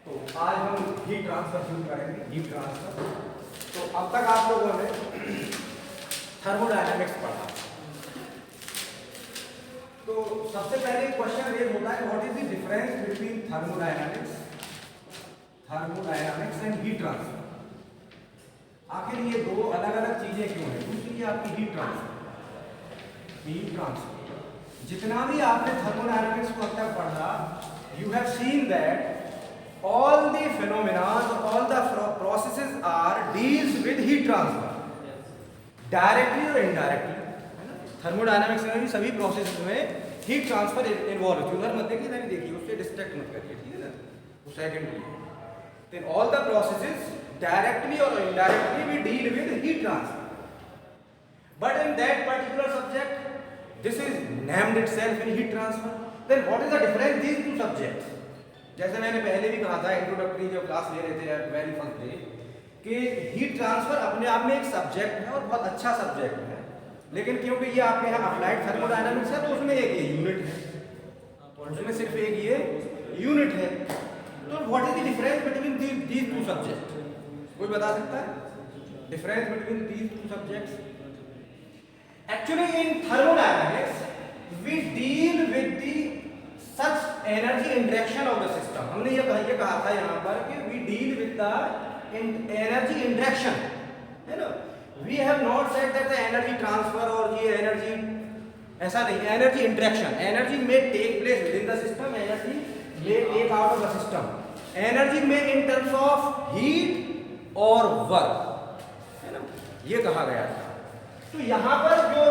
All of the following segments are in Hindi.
तो आज हम हीट ट्रांसफर शुरू करेंगे, हीट ट्रांसफर। तो अब तक आप लोगों ने थर्मोडायनामिक्स पढ़ा। तो सबसे पहले क्वेश्चन ये होता है, what is the difference between thermodynamics and heat transfer. आखिर ये दो अलग अलग चीजें क्यों हैं? दूसरी है आपकी हीट ट्रांसफर। जितना भी आपने थर्मोडायनामिक्स को अब तक पढ़ा, you have seen that all the phenomena, all the processes are deals with heat transfer, directly or indirectly, है ना? थर्मोडायनामिक्स में भी सभी प्रोसेसेस में हीट ट्रांसफर इन्वॉल्व है। उधर मत देखिए, इधर देखिए, उससे डिस्ट्रैक्ट मत करिए, ठीक है ना? वो सेकंडरी है। Then all the processes directly और indirectly we deal with heat transfer, but in that particular subject this is named itself in heat transfer. Then what is the difference these two subjects? जैसे मैंने पहले भी कहा था, इंट्रोडक्टरी जो क्लास ले रहे थे वेरी फर्स्ट डे, कि हीट ट्रांसफर अपने आप में एक सब्जेक्ट है और बहुत अच्छा सब्जेक्ट है, लेकिन क्योंकि ये आपके यहाँ अप्लाइड थर्मोडायनामिक्स है तो उसमें एक ये यूनिट है, उसमें सिर्फ एक ये यूनिट है। तो what is the difference between these two subject? कोई बता सकता है difference between these two subjects? Actually in thermodynamics we deal with the such energy interaction of the system। हमने ये कहा था यहाँ पर कि we deal with the energy interaction, है ना? We have not said that the energy transfer और ये energy, ऐसा नहीं, energy interaction, energy may take place within the system, energy may take out of the system, energy may in terms of heat और work, है ना? ये कहा गया था। तो यहाँ पर जो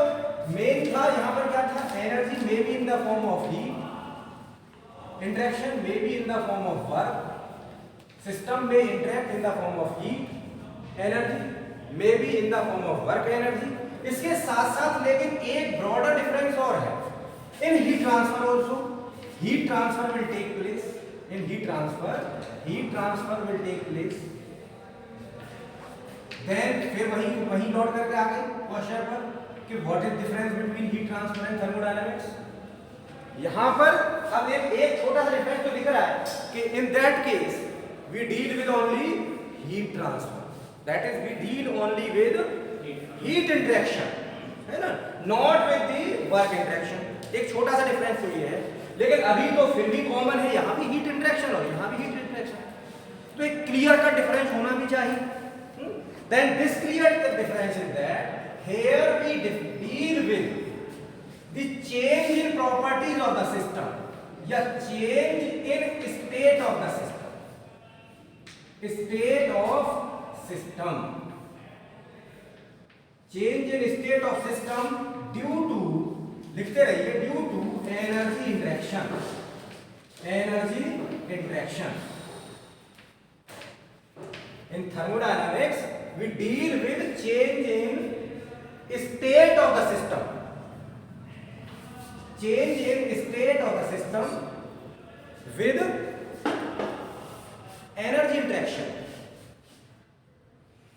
मेन था, यहाँ पर क्या था? energy may be in the form of heat, interaction may be in the form of work, system may interact in the form of heat, energy may be in the form of work energy। इसके साथ साथ लेकिन एक ब्रॉडर डिफरेंस और है, in heat transfer also heat transfer will take place, in heat transfer will take place. Then फिर वही नोट करके आ गए क्वेश्चन पर कि what is difference between heat transfer and thermodynamics. यहां पर अब एक छोटा सा डिफरेंस तो दिख रहा है कि in that case we deal with only heat transfer, that is we deal only with heat interaction, है ना? Not with the work interaction. एक छोटा सा डिफरेंस तो ये है, लेकिन अभी तो फिर भी कॉमन है, यहां भी हीट इंटरेक्शन और यहां भी हीट इंटरेक्शन, तो एक क्लियर कट डिफरेंस होना भी चाहिए। Then this clear cut difference is that here we deal with the change in properties of the system या change in state of the system, change in state of system due to, लिखते रहिए, due to energy interaction। in thermodynamics we deal with change in state of the system, change in state of the system with energy interaction।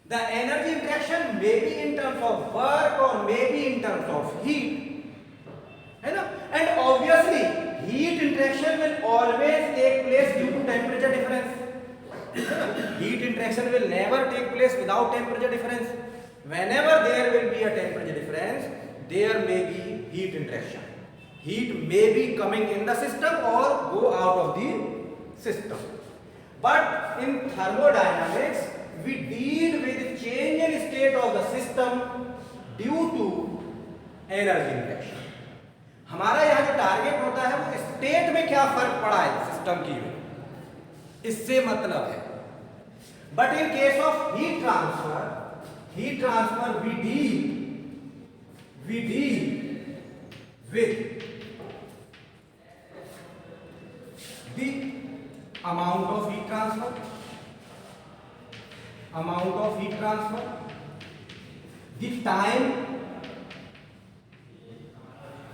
The energy interaction may be in terms of work or may be in terms of heat, है ना? And obviously heat interaction will always take place due to temperature difference, heat interaction will never take place without temperature difference। Whenever there will be a temperature difference, there may be heat interaction, heat may be coming in the system or go out of the system। But in thermodynamics we deal with change in state of the system due to energy interaction। हमारा यहाँ जो टारगेट होता है वो स्टेट में क्या फर्क पड़ा है सिस्टम की में, इससे मतलब है। But in case of heat transfer we deal with the amount of heat transfer, the time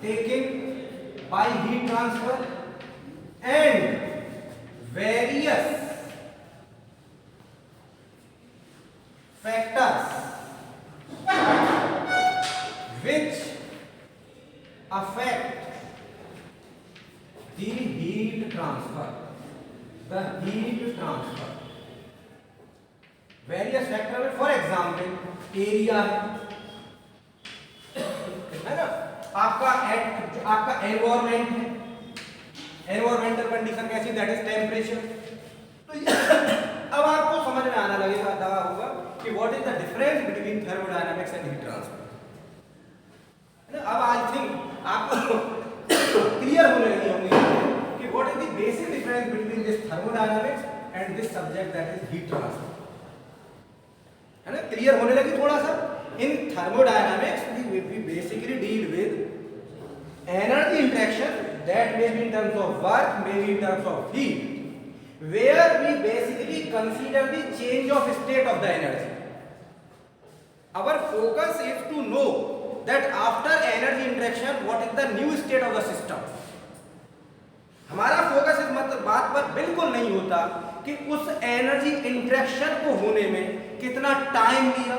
taken by heat transfer and various factors which affect the heat transfer। the heat transfer. Various factor में फॉर एग्जाम्पल एरिया है ना, आपका एनवायरमेंट है, एनवायरमेंटल कंडीशन कैसी, दैट इज टेम्परेचर। तो अब आपको समझ में आना लगेगा दवा होगा कि what is the difference between thermodynamics and heat transfer. अब आई थिंक आपको क्लियर होने लगी होंगी कि what is the basic difference between this thermodynamics and this subject that is heat transfer, है ना, क्लियर होने लगी थोड़ा सा। इन thermodynamics we basically deal with energy interaction that may be in terms of work, may be in terms of heat, where we basically consider the change of state of the energy. Our focus is to know that after energy interaction what is the new state of the system. हमारा फोकस इस मतलब बात पर बिल्कुल नहीं होता कि उस एनर्जी इंटरेक्शन को होने में कितना टाइम लिया।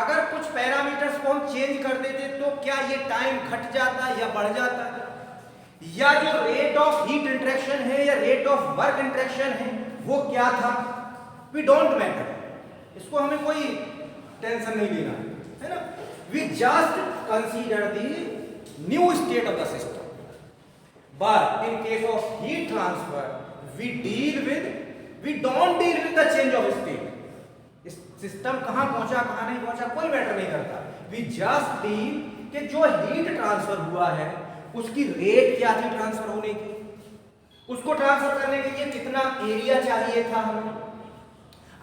अगर कुछ पैरामीटर्स को हम चेंज कर देते तो क्या ये टाइम घट जाता या बढ़ जाता, या जो रेट ऑफ हीट इंटरेक्शन है या रेट ऑफ वर्क इंटरेक्शन है वो क्या था, वी डोंट मैटर, इसको हमें कोई टेंशन नहीं लेना है ना। We just consider the new state of the system. But in case of heat transfer, we don't deal with the change of state. इस सिस्टम कहाँ पहुंचा कहाँ नहीं पहुंचा कोई मैटर नहीं करता। We just deal कि जो हीट ट्रांसफर हुआ है उसकी रेट क्या थी ट्रांसफर होने की, उसको ट्रांसफर करने के लिए कितना एरिया चाहिए था हमें,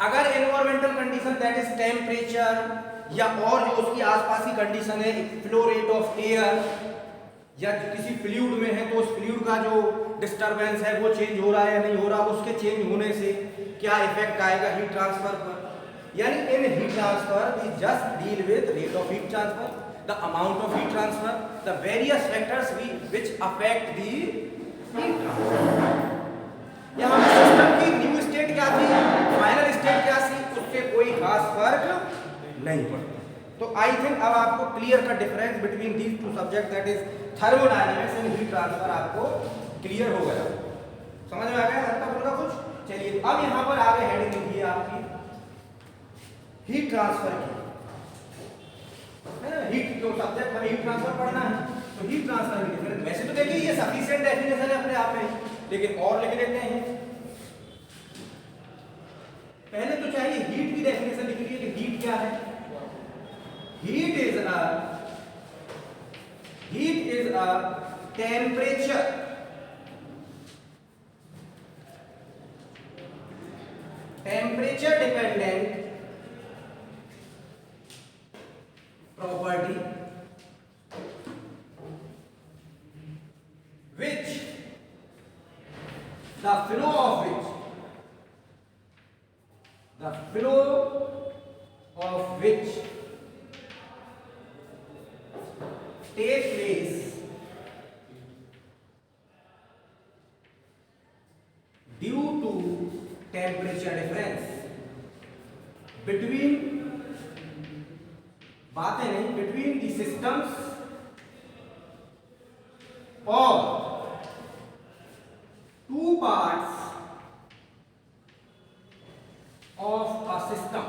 अगर environmental condition that is temperature या और जो उसकी आसपास की कंडीशन है, फ्लो रेट ऑफ एयर, या किसी फ्लूइड में है तो उस फ्लूइड का जो डिस्टरबेंस है वो चेंज हो रहा है या नहीं हो रहा, उसके चेंज होने से क्या इफेक्ट आएगा हीट ट्रांसफर पर। यानी in heat transfer we just deal with rate of heat transfer, the amount of heat transfer, the various factors which affect the heat transfer. यहाँ सिस्टम की न्यू स्टेट क्या थी, फाइनल स्टेट क्या थी, उससे कोई खास फर्क नहीं पड़ता। तो आई थिंक अब आपको क्लियर का difference between these two subject that is thermodynamics and heat transfer आपको क्लियर हो गया, समझ में आ गया हल्का फुल्का कुछ। चलिए अब यहाँ पर आगे हेडिंग लिखिए आपकी हीट ट्रांसफर की, है ना, हीट जो सब्जेक्ट हमें हीट ट्रांसफर पढ़ना है तो हीट ट्रांसफर की डिफरेंस, वैसे तो देखिए ये सफिशिएंट डेफिनेशन है अपने आप में, लेकिन और लिख लेते हैं। पहले तो चाहिए हीट की डेफिनेशन लिख लीजिए कि हीट क्या है। Heat is a temperature dependent property which the flow of which take place due to temperature difference between the systems of two parts of a system,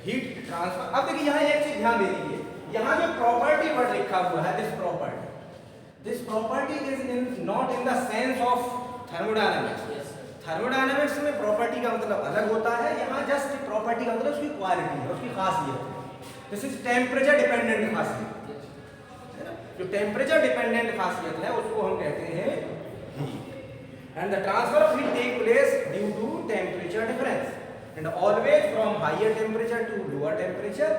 heat transfer. अब देखिए यहाँ एक चीज ध्यान दे दीजिए, यहाँ जो प्रॉपर्टी वर्ड लिखा हुआ है this property is not in the sense of thermodynamics. Thermodynamics में प्रॉपर्टी का मतलब अलग होता है, यहाँ जस्ट प्रॉपर्टी का मतलब उसकी क्वालिटी है, उसकी खासियत है। दिस इज टेम्परेचर डिपेंडेंट खासियत, है ना, जो टेम्परेचर डिपेंडेंट खासियत है उसको हम कहते हैं heat. And the transfer of heat take place due to temperature difference and always from higher temperature to lower temperature,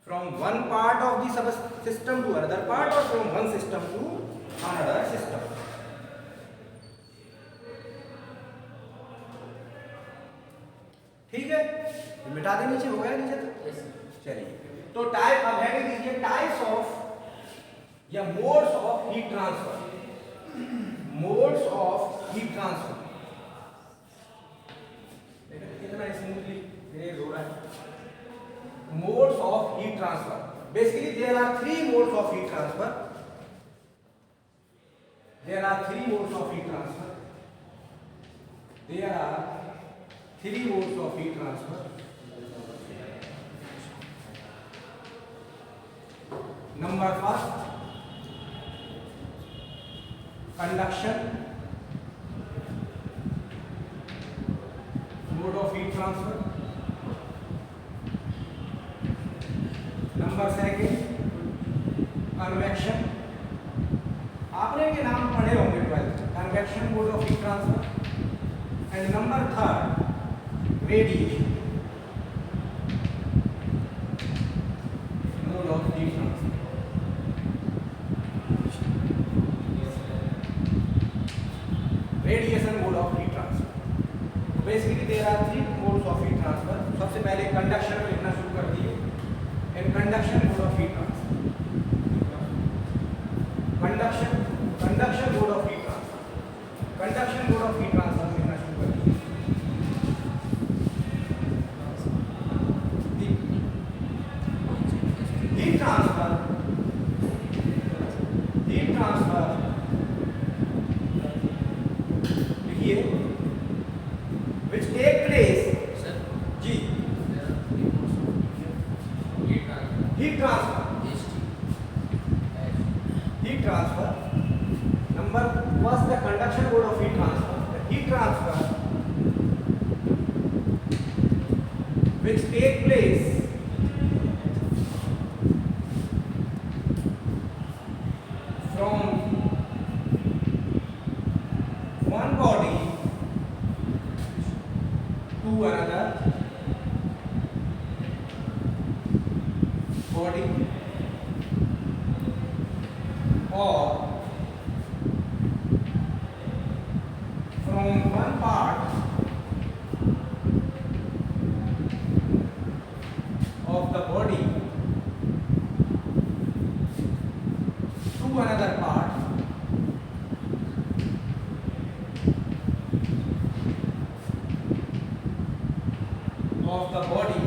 from one part of the subsystem to another part, or from one system to another system. ठीक है, मिटा दे नीचे, हो गया नीचे तक। चलिए तो टाइप अब है दीजिए टाइप्स ऑफ या modes of heat transfer, modes of heat transfer. कितना स्मूथली ग्रेड हो रहा है। Modes of heat transfer, basically there are three modes of heat transfer. There are three modes of heat transfer. There are three modes of heat transfer. Number first, conduction mode of heat transfer. Number second, convection. आपने के नाम पढ़े होंगे 12th, convection mode of heat transfer. And number third, radiation mode of heat transfer. Radiation mode of heat transfer. Basically there are three modes of heat transfer. सबसे पहले conduction में लिखना शुरू कर दिए. In conduction mode of heat transfer. Conduction mode of heat transfer. Conduction mode of heat transfer लिखना शुरू कर दिए. Heat transfer लिखिए which take place जी heat transfer number first the conduction mode of heat transfer. The heat transfer which take place from one body to another body or from one part of the body to another part of the body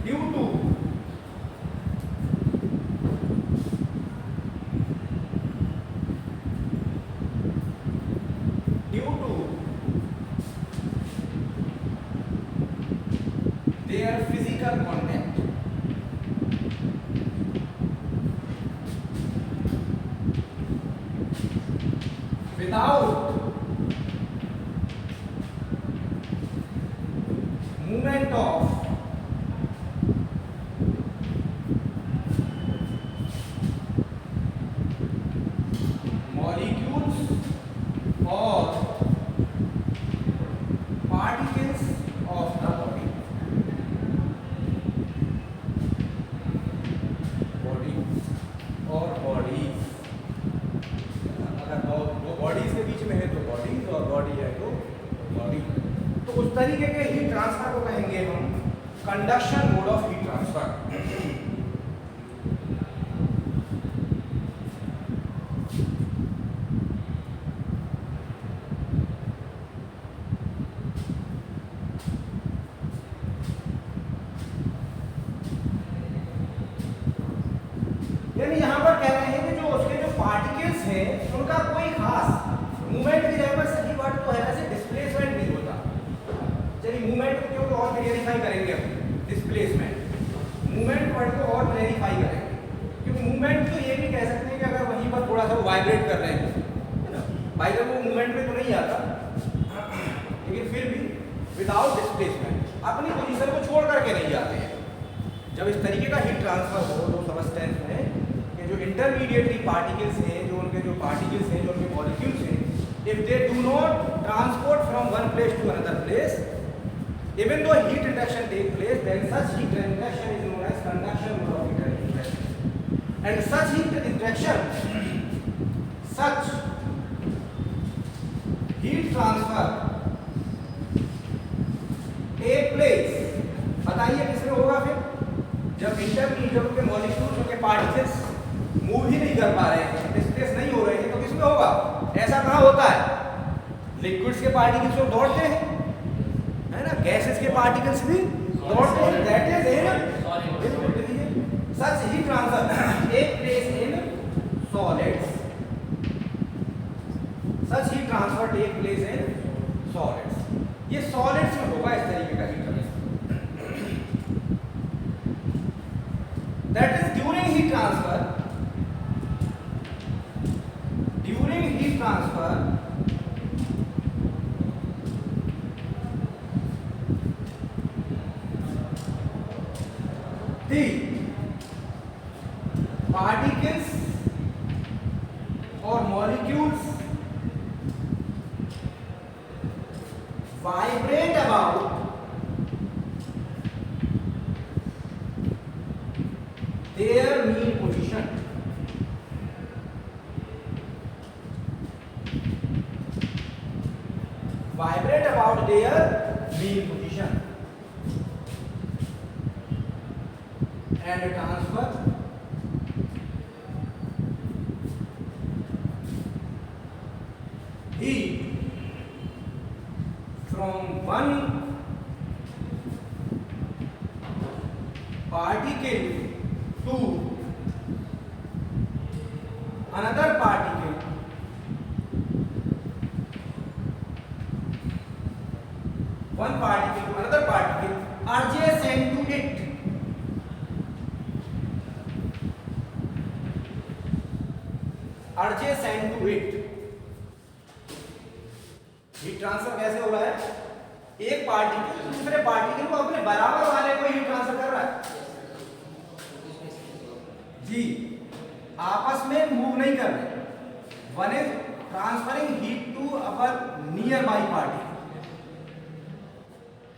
due to their physical contact. Without movement of molecules or particles of the body. और बॉडीज, अगर दो बॉडीज के बीच में है तो बॉडीज और बॉडी है तो बॉडी. तो उस तरीके के हीट ट्रांसफर को कहेंगे हम conduction mode of heat transfer. यानी यहाँ पर कह रहे हैं कि जो उसके जो पार्टिकल्स हैं उनका कोई खास मूवमेंट की जगह पर सही वर्ड तो है वैसे डिस्प्लेसमेंट नहीं होता. चलिए मूवमेंट को क्यों और क्लियरिफाई करेंगे हम. डिस्प्लेसमेंट मूवमेंट वर्ड को और क्लियरिफाई करेंगे क्योंकि मूवमेंट तो ये भी कह सकते हैं कि अगर वहीं पर थोड़ा सा वाइब्रेट कर रहे हैं है ना, बाई द वो मूवमेंट में तो नहीं आता लेकिन फिर भी विदाउट डिस्प्लेसमेंट अपनी पोजीशन को छोड़ करके नहीं जाते हैं. जब इस तरीके का हीट ट्रांसफर हो तो समझते हैं कि जो इंटरमीडिएटरी पार्टिकल्स हैं, जो उनके जो पार्टिकल्स हैं, जो उनके मॉलिक्यूल्स हैं, if they do not transport from one place to another place, even though heat reduction take place, then such heat reduction is known as conduction mode of heat reduction. And such heat reduction, such heat transfer take place. बताइए किसमें होगा फिर जब इंटरमीडिएट के मॉलिक्यूल्स के पार्टिकल्स मूव ही नहीं कर पा रहे हैं, डिस्प्लेस नहीं हो रहे हैं, तो किसमें होगा. ऐसा कहाँ होता है. लिक्विड्स के पार्टिकल्स तो दौड़ते हैं है ना, गैसेस के पार्टिकल्स भी that is in such heat transfer take place in solids. Such heat transfer take place in solids. ये solids में होगा इस तरीके का heat transfer. That is during heat transfer. During heat transfer, the particles or molecules vibrate about their mean position. Vibrate about their mean position and transfer heat from one particle to another particle adjacent to it. Adjacent to it. Heat transfer कैसे हो रहा है? एक पार्टिकल दूसरे पार्टिकल को अपने बराबर वाले को हीट ट्रांसफर कर रहा है जी, आपस में मूव नहीं कर रहे. One is transferring heat to our nearby particle.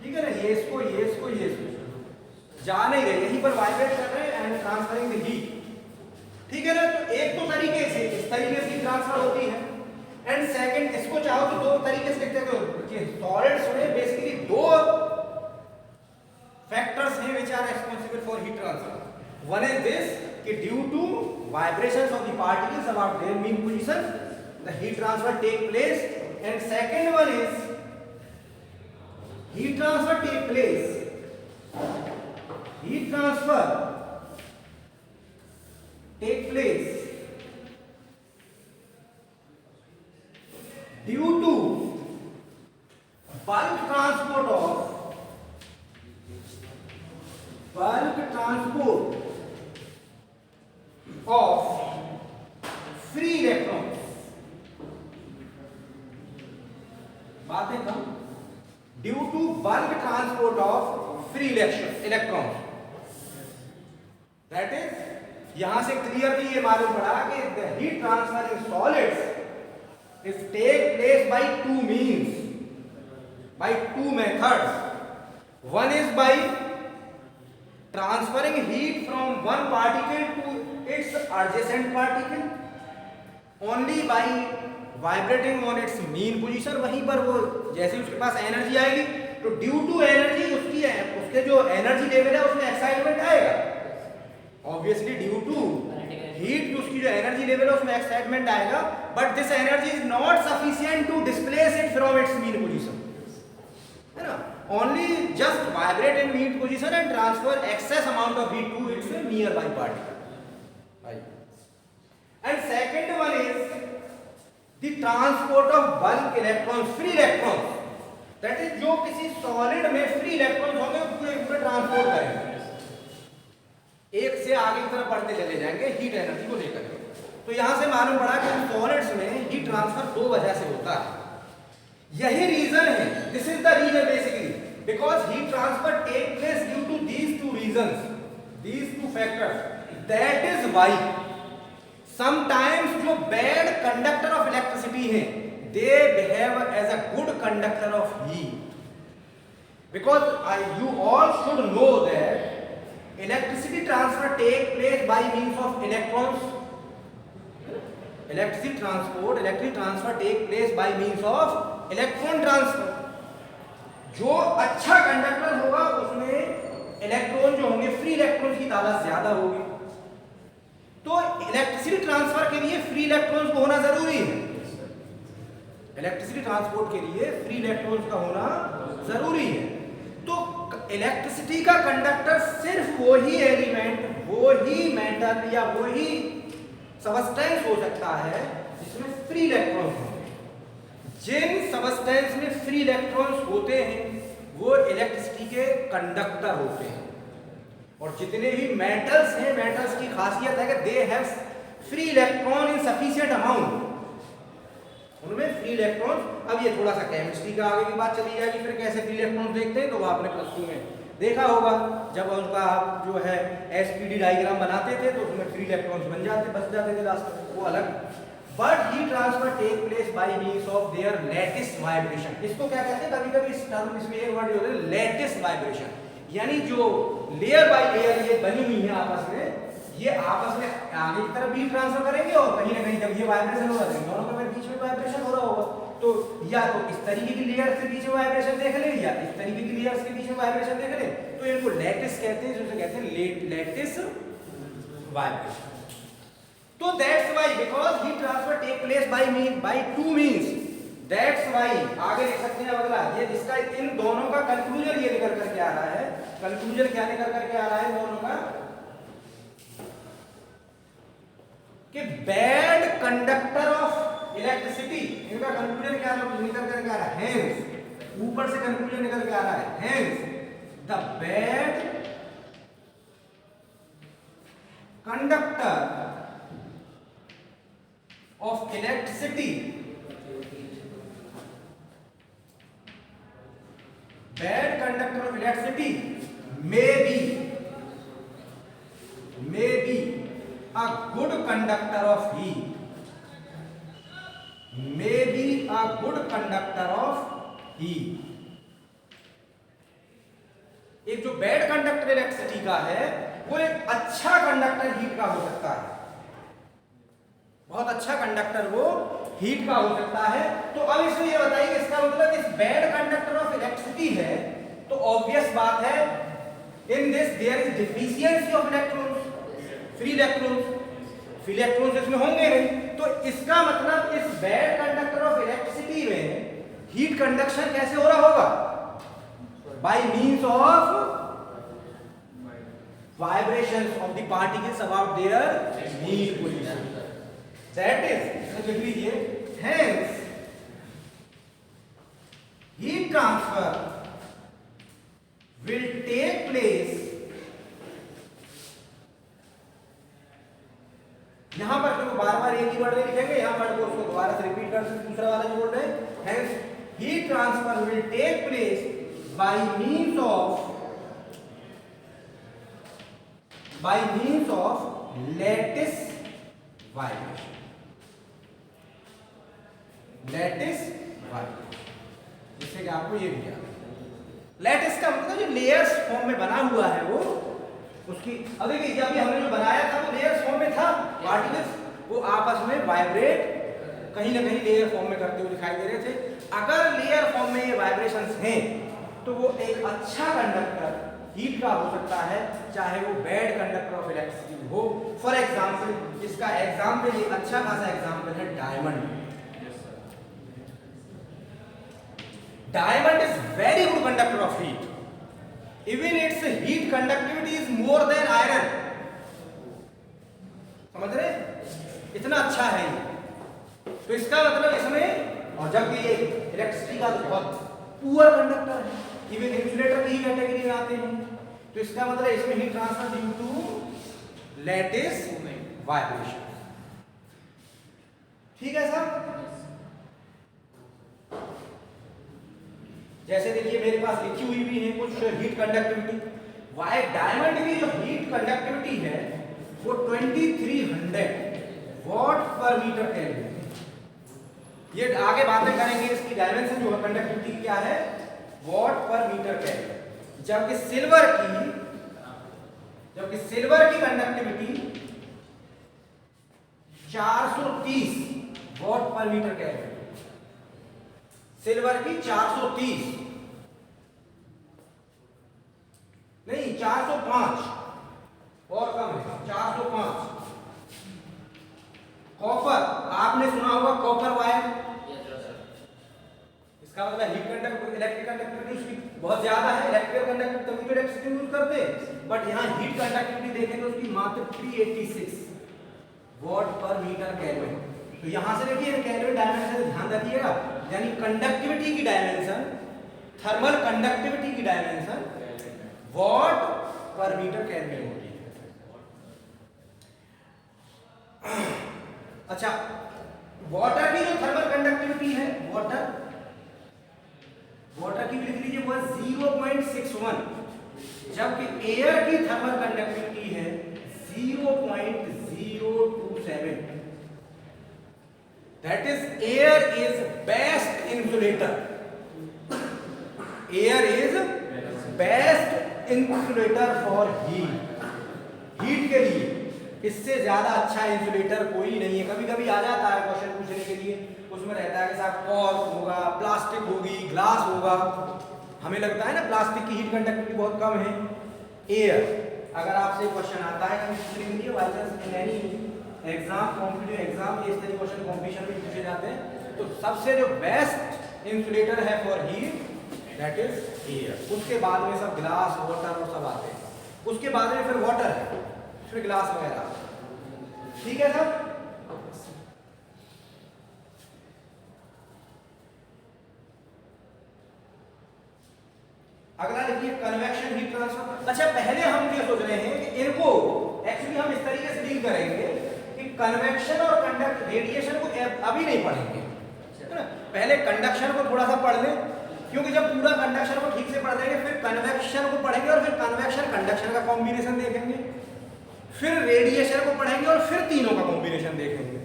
ठीक है ना, ये इसको जा नहीं रहे, यहीं पर वाइब्रेट कर रहे हैं एंड ट्रांसफरिंग द हीट. ठीक है ना, तो एक तो तरीके से इस तरीके से ट्रांसफर होती है एंड सेकंड इसको चाहो तो दो तरीके से लिखते हो. सॉलिड्स में बेसिकली दो फैक्टर्स हैं which are responsible for heat transfer. One is this कि due to vibrations of the particles about their mean position the heat transfer take place, and second one is heat transfer take place due to bulk transport of free electrons. बातें कम. Due to bulk transport of free electrons. That is, यहां से क्लियरली ये मालूम पड़ा कि the heat transfer in solids is take place by two means, by two methods. One is by transferring heat from one particle to its adjacent particle, only by vibrating on it's mean position. वहीं पर वो जैसे उसके पास एनर्जी आएगी तो ड्यू टू एनर्जी उसके जो एनर्जी लेवल है उसमें एक्साइटमेंट आएगा. ऑब्वियसली ड्यू टू हीट उसकी जो एनर्जी लेवल है उसमें एक्साइटमेंट आएगा, but this energy is not sufficient to displace it from its mean position, है ना. Only just vibrate in mean position and transfer excess amount of heat to its nearby particle. And second one is the transport of bulk electrons, free electrons. That is, जो किसी solid में free electrons होंगे पूरे ट्रांसपोर्ट करेंगे, एक से आगे की तरफ बढ़ते चले जाएंगे हीट एनर्जी को लेकर. तो यहां से मालूम पड़ा कि सॉलिड्स में हीट ट्रांसफर दो वजह से होता है. यही रीजन है, this is the reason basically, because heat transfer take place due to these two reasons, these two factors. That is why sometimes जो बैड कंडक्टर ऑफ इलेक्ट्रिसिटी है they behave as a good conductor of heat, because you all should know that electricity transfer take place by means of electrons. Electric transfer take place by means of electron transfer. जो अच्छा कंडक्टर होगा उसमें इलेक्ट्रॉन जो होंगे फ्री इलेक्ट्रॉन की तादाद ज्यादा होगी. तो इलेक्ट्रिसिटी ट्रांसफर के लिए फ्री इलेक्ट्रॉन्स को होना जरूरी है. इलेक्ट्रिसिटी ट्रांसपोर्ट के लिए फ्री इलेक्ट्रॉन्स का होना जरूरी है. तो इलेक्ट्रिसिटी का कंडक्टर सिर्फ वही एलिमेंट, वही मेटल या वही सबस्टेंस हो सकता है जिसमें फ्री इलेक्ट्रॉन्स होंगे। जिन सबस्टेंस में फ्री इलेक्ट्रॉन्स होते हैं वो इलेक्ट्रिसिटी के कंडक्टर होते हैं। और जितने भी मेटल्स हैं, मेटल्स की खासियत है कि they have free electron in sufficient amount, उनमें फ्री इलेक्ट्रॉन। अब ये थोड़ा सा केमिस्ट्री का आगे की बात चली जाएगी, फिर कैसे फ्री इलेक्ट्रॉन देखते हैं तो वो आपने प्लस टू में देखा होगा। जब उनका आप जो है एसपीडी डायग्राम बनाते थे तो उसमें फ्री इलेक्ट्रॉन्स बन जाते, बच जाते थे लास्ट में, वो अलग। But heat transfer take place by means of their lattice vibration. इसको क्या कहते हैं, कभी कभी इस टर्म इसमें एक वर्ड जो है लैटिस वाइब्रेशन, यानी जो लेयर बाय लेयर ये बनी हुई है आपस में, ये आपस में आगे की तरफ भी ट्रांसफर करेंगे और कहीं ना कहीं जब ये वाइब्रेशन होगा तो दोनों के बीच में वाइब्रेशन हो रहा होगा। तो या तो इस तरीके की लेयर के बीच में वाइब्रेशन देख ले या इस तरीके की लेयर्स के बीच में वाइब्रेशन देख ले, तो इनको लैटिस कहते हैं, जिसे कहते हैं लैटिस वाइब्रेशन। तो that's why because heat transfer take place by two means, that's why आगे लिख सकते हैं अगला, ये जिसका इन दोनों का कंक्लूजन ये निकल करके आ रहा है। कंक्लूजन क्या निकल करके आ रहा है दोनों का, कि बैड कंडक्टर ऑफ इलेक्ट्रिसिटी, इनका कंक्लूजन क्या निकल करके आ रहा है, हेंस ऊपर से कंक्लूजन निकल के आ रहा है, hence the bad conductor of electricity, bad conductor of electricity may be a good conductor of heat, may be a good conductor of heat। एक जो बैड कंडक्टर इलेक्ट्रिसिटी का है वो एक अच्छा कंडक्टर हीट का हो सकता है, बहुत अच्छा कंडक्टर वो हीट का हो सकता है। तो अब इसमें ये बताइए कि इसका मतलब इस बैड कंडक्टर ऑफ इलेक्ट्रिसिटी है तो ऑब्वियस बात है in this there is deficiency of electrons, free electrons, free electrons इसमें होंगे नहीं। तो इसका मतलब इस बैड कंडक्टर ऑफ इलेक्ट्रिसिटी में हीट कंडक्शन कैसे हो रहा होगा, by means of vibrations of the particles about their mean position, that is, so लिख लीजिए, hence heat transfer will take place, यहां पर देखो बार बार एक ही वर्ड नहीं लिखेंगे, यहां वर्ड को उसको दोबारा से रिपीट कर सकते, दूसरा वाला जो बोल रहे हैं, hence heat transfer will take place by means of lattice vibration, lattice vibration, जिससे कि आपको ये भी याद, लैटिस का मतलब जो लेयर्स फॉर्म में बना हुआ है वो उसकी, अब देखिए जब हमने जो बनाया था वो लेयर्स फॉर्म में था, पार्टिकल्स वो आपस में वाइब्रेट कहीं ना कहीं लेयर फॉर्म में करते हुए दिखाई दे रहे थे। अगर लेयर फॉर्म में ये वाइब्रेशंस हैं तो वो एक अच्छा कंडक्टर हीट का हो सकता है, चाहे वो बैड कंडक्टर ऑफ इलेक्ट्रिसिटी हो। फॉर एग्जांपल, इसका एग्जांपल, ये अच्छा खासा एग्जांपल है diamond. Diamond is very good conductor of heat. Even its heat conductivity is more than iron. समझ रहे? इतना अच्छा है ये। तो इसका मतलब इसमें, और जबकि ये इलेक्ट्रिसिटी का तो बहुत पुअर कंडक्टर है, इवन इंसुलेटर की कैटेगरी में आते हैं, तो इसका मतलब इसमें heat transfer due to lattice vibration. ठीक है साहब? जैसे देखिए मेरे पास लिखी हुई भी है कुछ हीट कंडक्टिविटी, वाई डायमंड की जो हीट कंडक्टिविटी है वो 2300 वॉट पर मीटर केल्विन। ये आगे बातें करेंगे, इसकी डायमेंशन जो है कंडक्टिविटी क्या है, वॉट पर मीटर केल्विन। जबकि सिल्वर की कंडक्टिविटी 430 वॉट पर मीटर केल्विन, सिल्वर की 430 नहीं 405 और कम है 405। कॉपर, आपने सुना होगा कॉपर वायर, इसका मतलब हीट कंडक्टिविटी, इलेक्ट्रिक कंडक्टिविटी उसकी बहुत ज्यादा है, इलेक्ट्रिकल कंडक्टिविटी करते, बट यहाँ हीट कंडक्टिविटी देखें तो उसकी मात्र 386 वॉट पर मीटर केल्विन। तो यहाँ से देखिए केल्विन डायमेंशन ध्यान रखिएगा, यानी कंडक्टिविटी की डायमेंशन, थर्मल कंडक्टिविटी की डायमेंशन वॉट पर मीटर केल्विन होती है। अच्छा, वाटर की जो थर्मल कंडक्टिविटी है, वाटर की लिख लीजिए वो 0.61, जबकि एयर की थर्मल कंडक्टिविटी है 0.027। That is air is best insulator, air is best insulator for heat के लिए इससे ज्यादा अच्छा इंसुलेटर कोई नहीं है। कभी कभी आ जाता है क्वेश्चन पूछने के लिए, उसमें रहता है कि साहब कॉर्क होगा, प्लास्टिक होगी, ग्लास होगा, हमें लगता है ना प्लास्टिक की हीट कंडक्टिविटी बहुत कम है। एयर, अगर आपसे क्वेश्चन आता है केमिस्ट्री के लिए by chance in any exam, competitive exam, इस तरह क्वेश्चन कॉम्पिटिशन में पूछे जाते हैं, तो सबसे जो बेस्ट इंसुलेटर है for heat that is air. उसके बाद में सब ग्लास, वाटर और सब आते हैं, उसके बाद में फिर वाटर है, फिर ग्लास वगैरह। ठीक है सर? अगला देखिए कन्वेक्शन हीट ट्रांसफर। अच्छा, पहले हम ये सोच रहे हैं कि इनको एक्चुअली हम इस तरीके से डील करेंगे कि कन्वेक्शन और कंडक्ट रेडिएशन को अभी नहीं पढ़ेंगे, है ना? पहले कंडक्शन को थोड़ा सा पढ़ लें, क्योंकि जब पूरा कंडक्शन को ठीक से पढ़ देंगे फिर कन्वेक्शन को पढ़ेंगे और फिर कन्वेक्शन कंडक्शन का कॉम्बिनेशन देखेंगे, फिर रेडिएशन को पढ़ेंगे और फिर तीनों का कॉम्बिनेशन देखेंगे।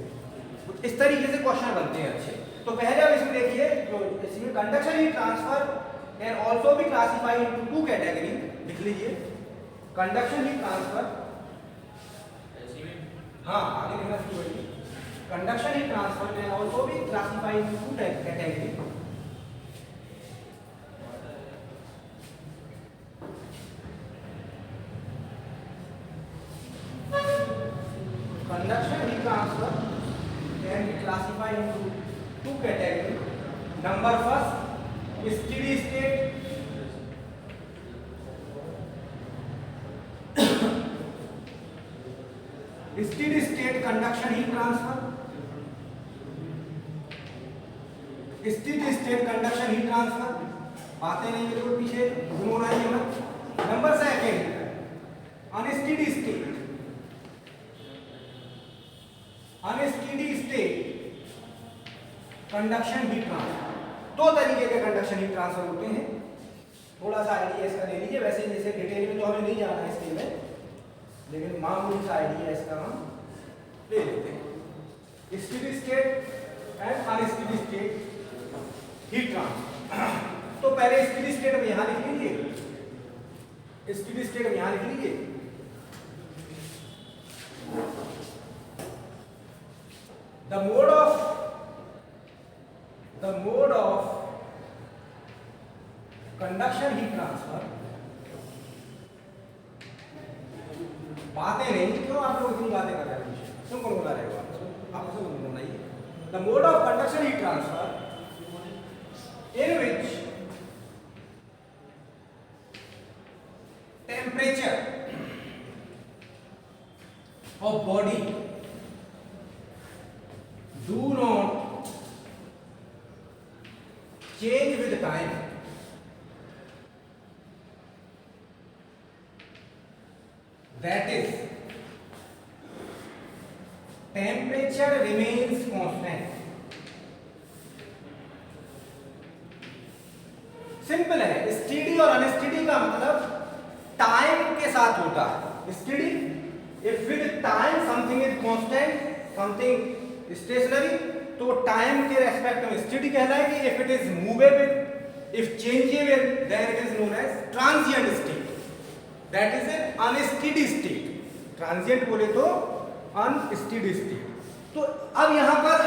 इस तरीके से क्वेश्चन बनते हैं अच्छे। तो पहले आप इसमें देखिए, जो इसमें conduction heat transfer can also be classified into two category. लिख लीजिए कंडक्शन हीट ट्रांसफर, हाँ आगे लिखना शुरू करिए। Conduction heat transfer can also be classified into two category. Conduction heat transfer can be classified into two categories. Number first, steady state. Steady state conduction heat transfer. Steady state conduction heat transfer. बातें नहीं बिल्कुल पीछे घूम रहा है ना। Number second, unsteady state. Unsteady state conduction heat transfer. दो तरीके के कंडक्शन हीट ट्रांसफर होते हैं, थोड़ा सा आइडिया इसका ले लीजिए। वैसे जैसे डिटेल में तो हमें नहीं जाना है इसके में, लेकिन मामूली सा आइडिया इसका हम ले लेते हैं। Steady state and unsteady state heat transfer. तो पहले स्टेडी स्टेट में यहां लिख लीजिए, स्टेडी स्टेट में यहां लिख लीजिए। The mode of conduction heat transfer, बातें नहीं, क्यों आप लोग इतनी बातें कर रहे हैं? क्यों कौन बोला रहेगा आपको? सब बनाइए। The mode of conduction heat transfer in which temperature of body do not change with time, that is temperature remains constant. Simple है। स्टेडी और अनस्टेडी का मतलब टाइम के साथ होता है। Steady if with time something is constant, something stationary, तो टाइम के रेस्पेक्ट में स्टेडी कहलाएगी। If it is movable, if changeable, then it is known as transient state, that is an unsteady state. Transient बोले तो अनस्टेडी स्टेट। तो अब यहां पर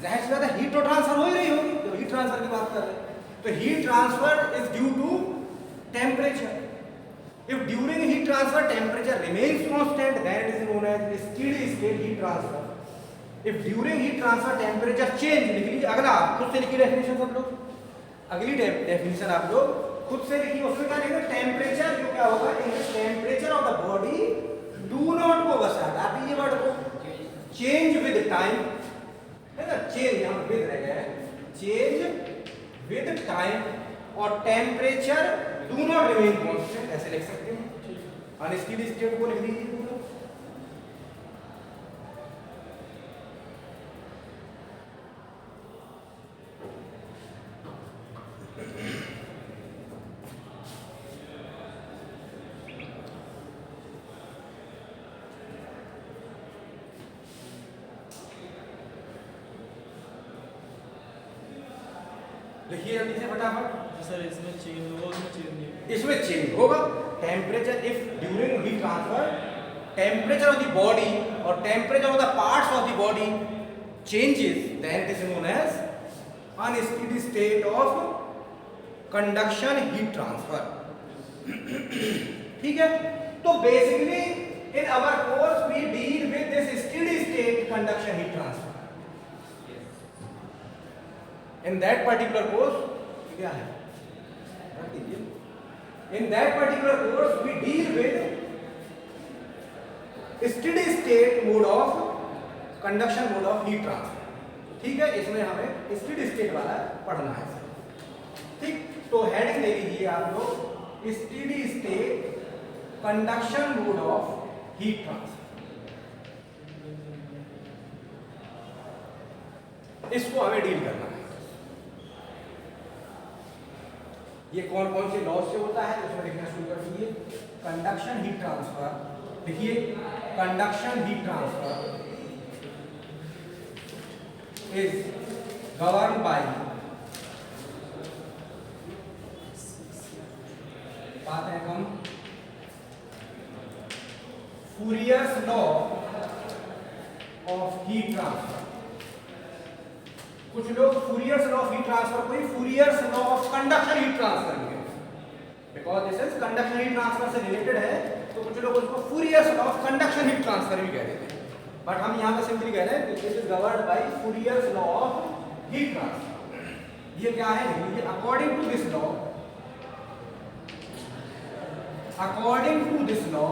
जाहिर सी बात है हीट ट्रांसफर हो ही रही होगी, तो हीट ट्रांसफर की बात कर रहे हैं। तो heat transfer is due to temperature. If during heat transfer temperature remains constant, then it is known as steady state heat transfer. If during heat transfer temperature change, लिख लीजिए। अगला खुद से लिखिए डेफिनेशन सब लोग। अगली डेफिनेशन आप लोग खुद से लिखिए, उसमें क्या लिखेंगे, टेम्परेचर, जो क्या होगा, temperature of the body do not go बस, आप ये वर्ड को चेंज विद टाइम, है ना, चेंज यहां विद रह गया है, चेंज विद टाइम और temperature do not remain constant, ऐसे लिख सकते हैं। अनस्टेडी स्टेट को लिख दीजिए पूरा। लिखिए जल्दी से फटाफट। सर इसमें चेंज होगा, उसमें चेंज नहीं होगा। इसमें चेंज होगा। Temperature if during heat transfer temperature of the body और temperature of the parts of the body changes, then it is known as unsteady state of conduction heat transfer. ठीक है, तो basically in our course we deal with this steady state conduction heat transfer. In that particular course, क्या है? In that particular course, we deal with steady state mode of conduction mode of heat transfer. ठीक है, इसमें हमें steady state वाला पढ़ना है। ठीक, तो हेडिंग ले लीजिए आप लोग, steady state conduction mode of heat transfer। इसको हमें डील करना है। ये कौन कौन से लॉज से होता है, उसमें लिखना शुरू कर दीजिए। कंडक्शन हीट ट्रांसफर, देखिए conduction heat transfer is govern by, बात है हम Fourier's law of heat transfer. कुछ लोग Fourier's law of heat transfer को ही Fourier's law of conduction heat transfer करेंगे, because this is conduction heat transfer से रिलेटेड है, तो कुछ लोग उसको Fourier's law of conduction heat transfer भी कह देते हैं। बट हम यहां पे सिंपली कह रहे हैं this is governed by Fourier's law of heat transfer. ये क्या है, ये according to this law, according to this law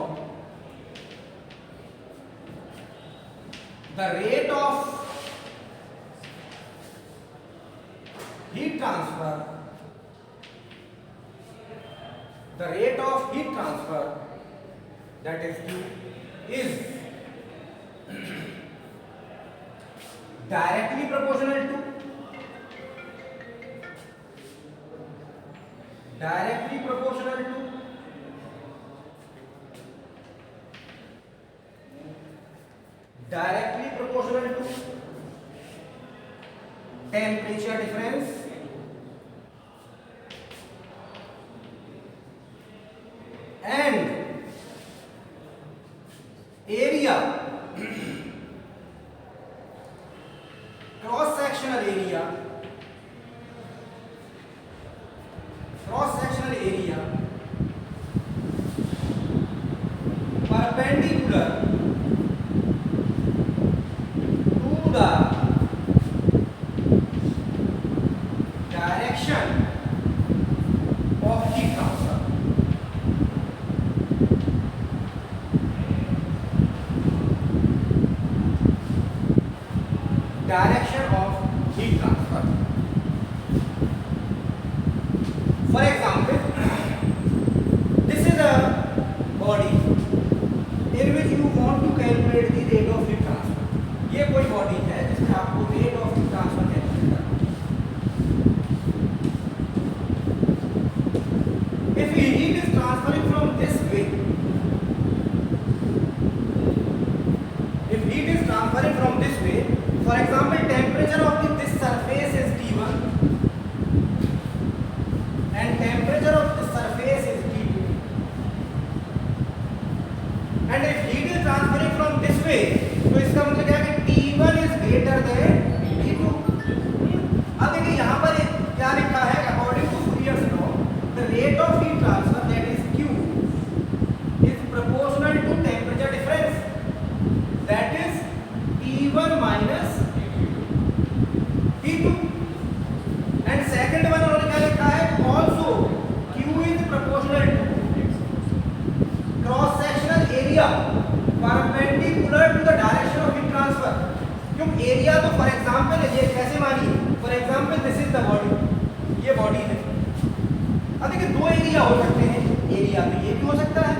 the rate of heat transfer, the rate of heat transfer, that is Q, is directly proportional to, directly proportional to temperature difference and area, cross sectional area, perpendicular to the direction of heat transfer. Direction of heat transfer. For example, this is a body in which you want to calculate the rate of heat transfer. ये कोई बॉडी है जिसमें आपको rate of heat transfer calculate करना है। If heat is transferring from this way, if heat is transferring from this way, for example, temperature of this surface is T1 and temperature of this surface is T2, and if heat is transferring from this way, तो इसका मतलब क्या है कि T1 is greater than T2। अब देखिए यहाँ पर क्या लिखा है, according to Fourier's law, the rate of heat transfer, that is Q, is proportional to temperature difference, that is T1 minus T2। and second one उन्होंने क्या लिखा है, also Q perpendicular to the direction of heat transfer. क्यों एरिया तो फॉर एग्जांपल ये कैसे मानिए, for example this is the body, ये बॉडी है। अब देखिए दो एरिया हो सकते हैं, एरिया तो ये भी हो सकता है,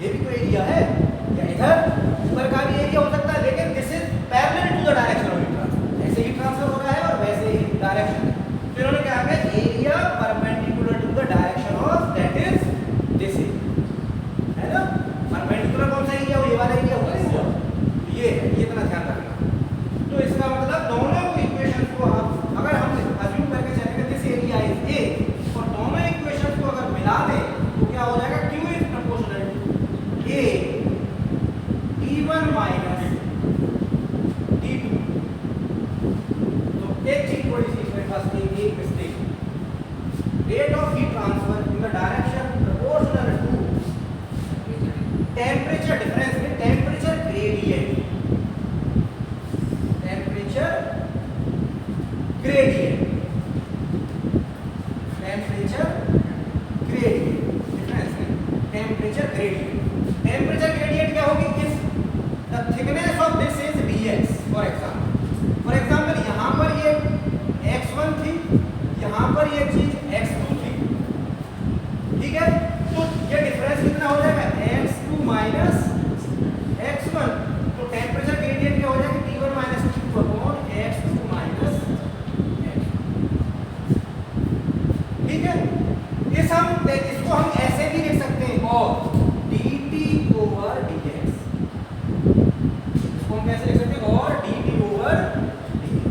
ये भी तो एरिया है, या इधर ऊपर का भी एरिया हो सकता है, लेकिन this is parallel to the direction of heat transfer. ऐसे ही ट्रांसफर हो रहा है और वैसे ही डायरेक्शन है। तो इन्होंने क्या कहा, area perpendicular to the direction of that is this है ना। परपेंडिकुलर कौन सा एरिया हो, ये वाला एरिया हुआ, ये है, ये इतना ध्यान रखना। तो इसका मतलब दोनों इक्वेशंस को आप अगर हम अज्यूम करके चलेंगे दिस एरिया इज ए, और दोनों इक्वेशंस को अगर मिला दें तो क्या हो जाएगा, Q is proportional to A T1 minus T2। तो एक चीज थोड़ी सी इसमें पास एक mistake, rate of heat transfer in the direction proportional to temperature difference में temperature gradient, temperature gradient, temperature gradient difference है, टेम्परेचर ग्रेडियंट। टेम्परेचर ग्रेडियंट क्या होगी, इस the thickness of this is dx for example यहां पर ये x1 थी, यहां पर ये चीज x2 थी, ठीक है। तो ये डिफरेंस कितना हो जाएगा, x2 माइनस x1। तो टेम्परेचर ग्रेडियंट क्या हो जाएगा, T1 minus T2 upon x2 minus x। ठीक है, इसको हम ऐसे भी लिख सकते हैं, और dt ओवर dx, इसको हम कैसे लिख सकते हैं, और dt ओवर dx।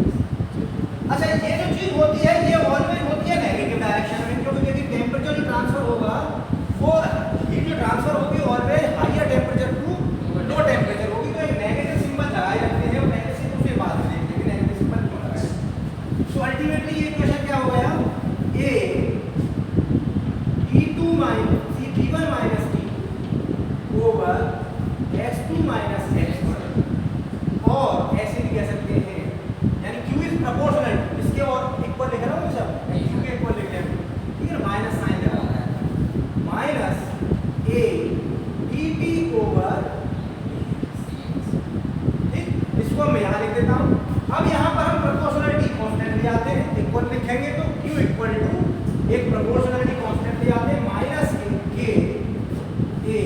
अच्छा ये जो चीज होती है ये ऑलवेज होती है नेगेटिव डायरेक्शन में, क्योंकि यदि टेम्परेचर जो ट्रांसफर होगा वो हीट जो ट्रांसफर होगी always higher temperature to low temperature होगी। तो एक नेगेटिव सिंबल लगाए रखते हैं, और नेगेटिव उसके बाद में देखते हैं कि नेगेटिव सिंबल क्यों लगाया। सो अल्टीमेटली ये इक्वेशन क्या हो गया, a T2 minus T1 minus T2 over x2 minus x1, और ऐसे भी कह सकते हैं, यानी Q इज प्रोपोर्शनल, इसके और इक्वल लिख रहा हूँ सब, Q के इक्वल लिख रहे हैं, ठीक है, माइनस साइन लगा रहा है, माइनस a dt ओवर, ठीक। इसको मैं यहाँ लिख देता हूँ। अब यहाँ पर हम प्रोपोर्शनलिटी कांस्टेंट ले आते हैं, इक्वल लिखेंगे तो Q इक्वल टू एक प्रोपोर्शनलिटी कांस्टेंट ले आते हैं, minus k a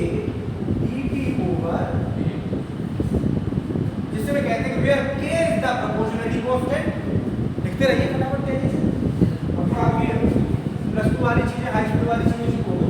dt over, जिससे मैं कहते हैं कि where k is the proportionality constant. लिखते रहिए फटाफट तेजी से, और तो आपकी प्लस 2 वाली चीजें, हाई स्कूल वाली चीजें सीखोगे।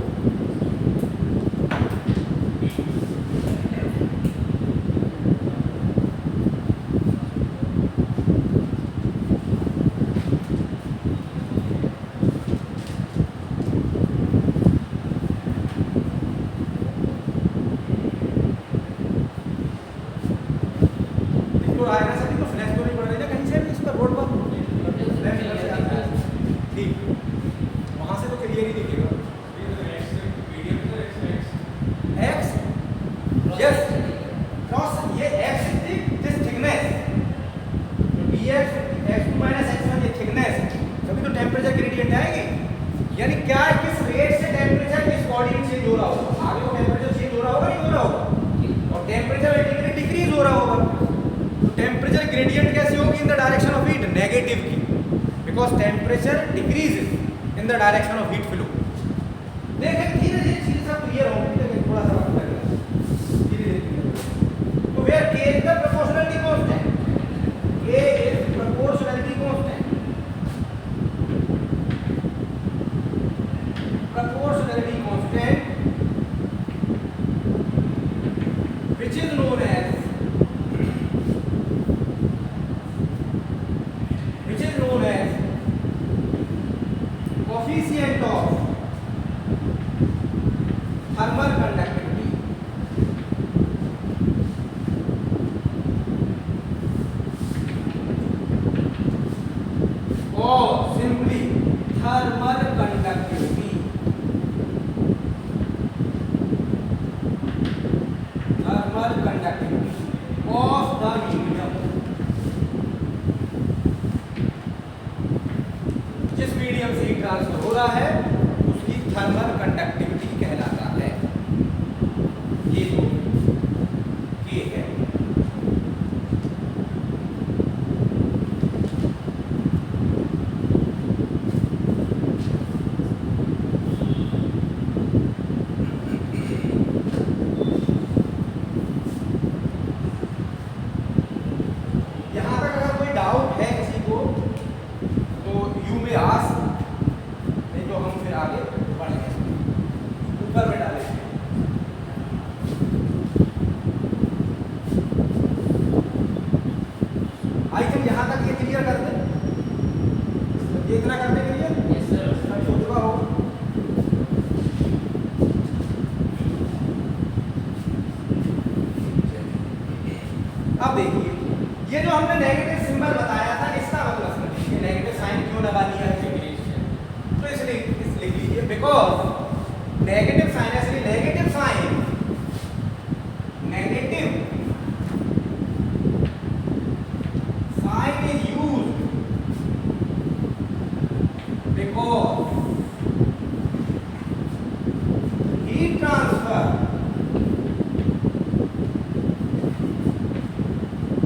यानी क्या किस रेट से टेम्परेचर इस बॉडी में चेंज हो रहा होगा, आगे वो टेम्परेचर चेंज हो रहा होगा, नहीं हो रहा होगा, और टेम्परेचर अल्टीमेटली डिक्रीज हो रहा होगा। तो टेम्परेचर ग्रेडियंट कैसे होगी, in the direction of heat, negative की, because temperature decreases in the direction of heat flow. देखें धीरे धीरे चीजें सब क्लियर होंगी, लेकिन थोड़ा सा वक्त लगेगा, धीरे धीरे। तो where k is the proportionality constant, k is proportionality constant, proportionality constant which is known as coefficient of thermal conductivity, or simply thermal conductivity, of the medium। जिस मीडियम से हीट ट्रांसफर हो रहा है उसकी थर्मल कंडक्टिविटी कहलाता है। ये अब देखिए, ये जो हमने नेगेटिव सिंबल बताया था, इसका मतलब समझिए, नेगेटिव साइन क्यों लगा दिया है, तो इसलिए इस लिख लीजिए, बिकॉज नेगेटिव साइन, इसलिए negative sign, negative sign is used because heat transfer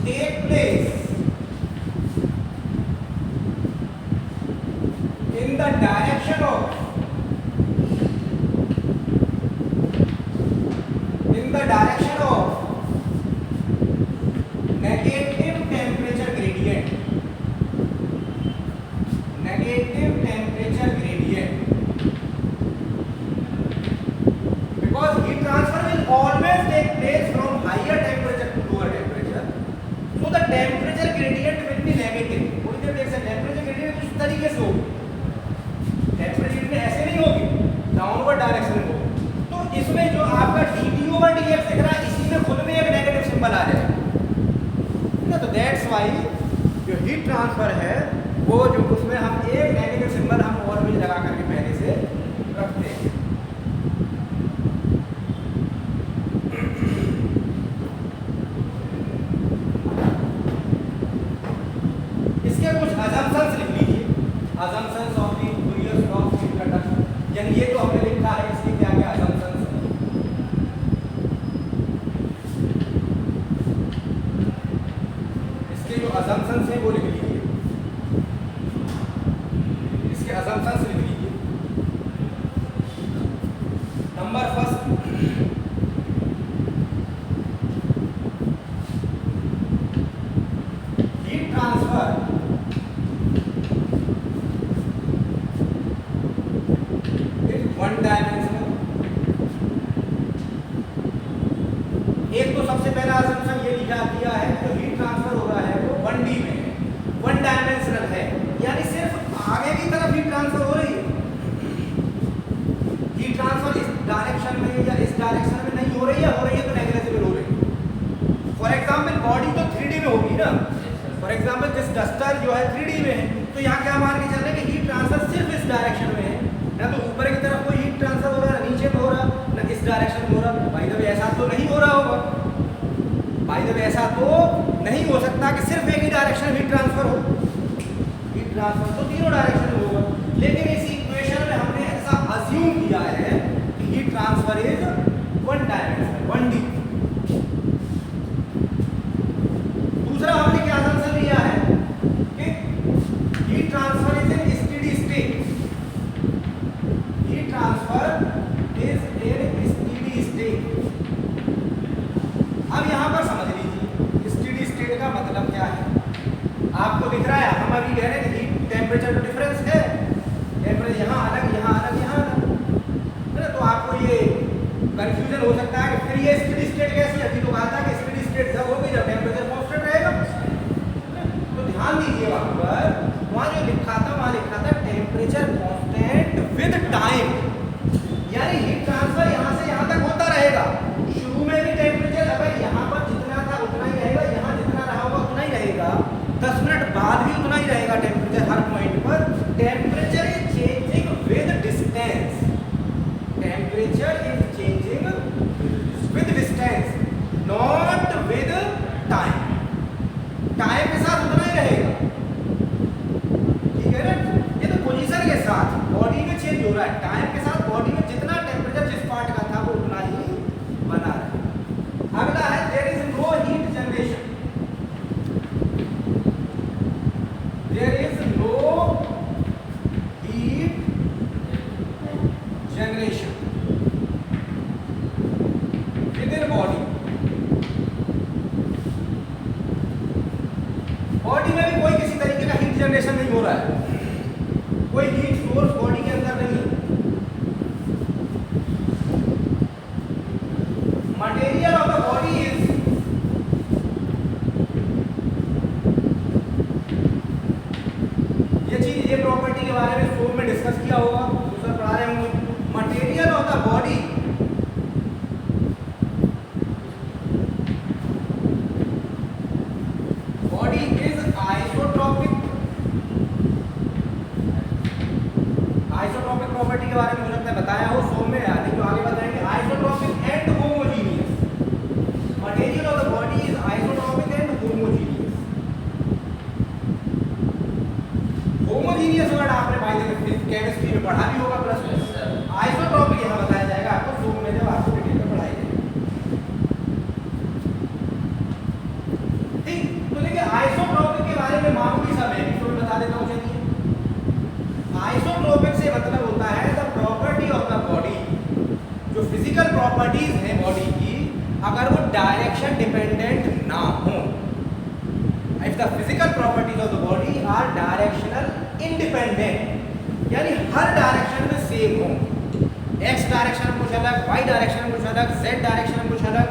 take place in the direction of negative temperature gradient, negative temperature gradient, because heat transfer will always take place from higher temperature to lower temperature, so the temperature gradient will be negative. थोड़ी देर देख सकते हैं, temperature gradient इस तरीके से होगी, temperature gradient ऐसे नहीं होगी, डाउनवर्ड डायरेक्शन में होगी। तो इसमें जो आपका dt over dx दिख रहा है, इसी में खुद में एक नेगेटिव सिंबल आ जाएगा ना, तो दैट्स वाई जो हीट ट्रांसफर है वो जो उसमें हम एक नेगेटिव सिंबल हम और भी लगा करके पहले से रखते हैं। इसके कुछ assumptions लिख लीजिए, assumptions of the Fourier's law of heat conduction, यानी ये जो हमने लिखा है इसके क्या क्या assumptions हैं। इसके जो assumptions हैं वो लिख लीजिए, इसके assumptions लिख लीजिए। Number first, heat transfer is one dimensional. एक तो सबसे पहला assumption ये लिखा दिया है कि जो हीट ट्रांसफर हो रहा है वो 1D में है, वन डायमेंशनल है, यानी सिर्फ आगे की तरफ हीट ट्रांसफर हो रही है। हीट ट्रांसफर इस डायरेक्शन में या इस डायरेक्शन में नहीं हो रही है तो नेग्लिजिबल हो रही है। फॉर एग्जांपल बॉडी तो 3D में होगी ना, फॉर एग्जांपल जिस डस्टर जो है 3D में है, तो यहाँ क्या मान के चल रहे हैं कि हीट ट्रांसफर सिर्फ इस डायरेक्शन में है, ना तो ऊपर की तरफ कोई हीट ट्रांसफर हो रहा है, ना नीचे में हो रहा, ना इस डायरेक्शन में हो रहा। भाई जब ऐसा तो नहीं हो रहा होगा, भाई जब ऐसा तो नहीं हो सकता कि सिर्फ एक ही डायरेक्शन में हीट ट्रांसफर हो, हीट ट्रांसफर तो तीनों डायरेक्शन में होगा। लेकिन इस इक्वेशन में हमने ऐसा अज्यूम किया है कि heat transfer is one dimensional, 1D। दूसरा हमने क्या assumption लिया है कि heat transfer is in steady state, heat transfer is in steady state. अब यहाँ पर समझ लीजिए स्टेडी स्टेट का मतलब क्या है। आपको दिख रहा है, हम अभी कह रहे हैं कि हीट टेम्परेचर तो डिफरेंस है, टेम्परेचर यहाँ अलग यहाँ अलग यहाँ अलग है ना, तो आपको ये कंफ्यूजन हो सकता है कि फिर ये स्टेडी स्टेट कैसी है। अभी तो कहा था कि स्टेडी स्टेट जब होगी जब टेम्परेचर कांस्टेंट रहेगा। तो ध्यान दीजिए वहाँ पर, वहाँ जो लिखा था वहाँ लिखा था टेम्परेचर कांस्टेंट विद टाइम, यानी हीट ट्रांसफर यहाँ से यहाँ तक होता रहेगा। शुरू में भी टेम्परेचर अगर यहाँ पर जितना था उतना ही रहेगा, यहाँ जितना रहा होगा उतना ही रहेगा, 10 मिनट बाद भी उतना ही रहेगा टेम्परेचर हर पॉइंट पर। Temperature is changing with distance, temperature is changing with distance, not with time. Time के साथ उतना ही रहेगा, ठीक है ना। ये तो पोजीशन के साथ बॉडी में चेंज हो रहा है, टाइम के साथ बॉडी में जितना टेम्परेचर जिस पार्ट का था वो उतना ही बना रहा है। अगला है there is no heat generation, there is no heat generation within body. Body में भी कोई किसी तरीके का हीट जनरेशन नहीं हो रहा है, कोई हीट सोर्स बॉडी के अंदर नहीं है। Material of the body is ये चीज, ये प्रॉपर्टी के बारे में शो में डिस्कस किया होगा, दूसरा पढ़ा रहे होंगे। Material of the body properties हैं बॉडी की, अगर वो डायरेक्शन डिपेंडेंट ना हो, if the physical properties of the body are directional independent, यानी हर डायरेक्शन में सेम हो, एक्स डायरेक्शन में कुछ अलग, वाई डायरेक्शन में कुछ अलग, जेड डायरेक्शन में कुछ अलग,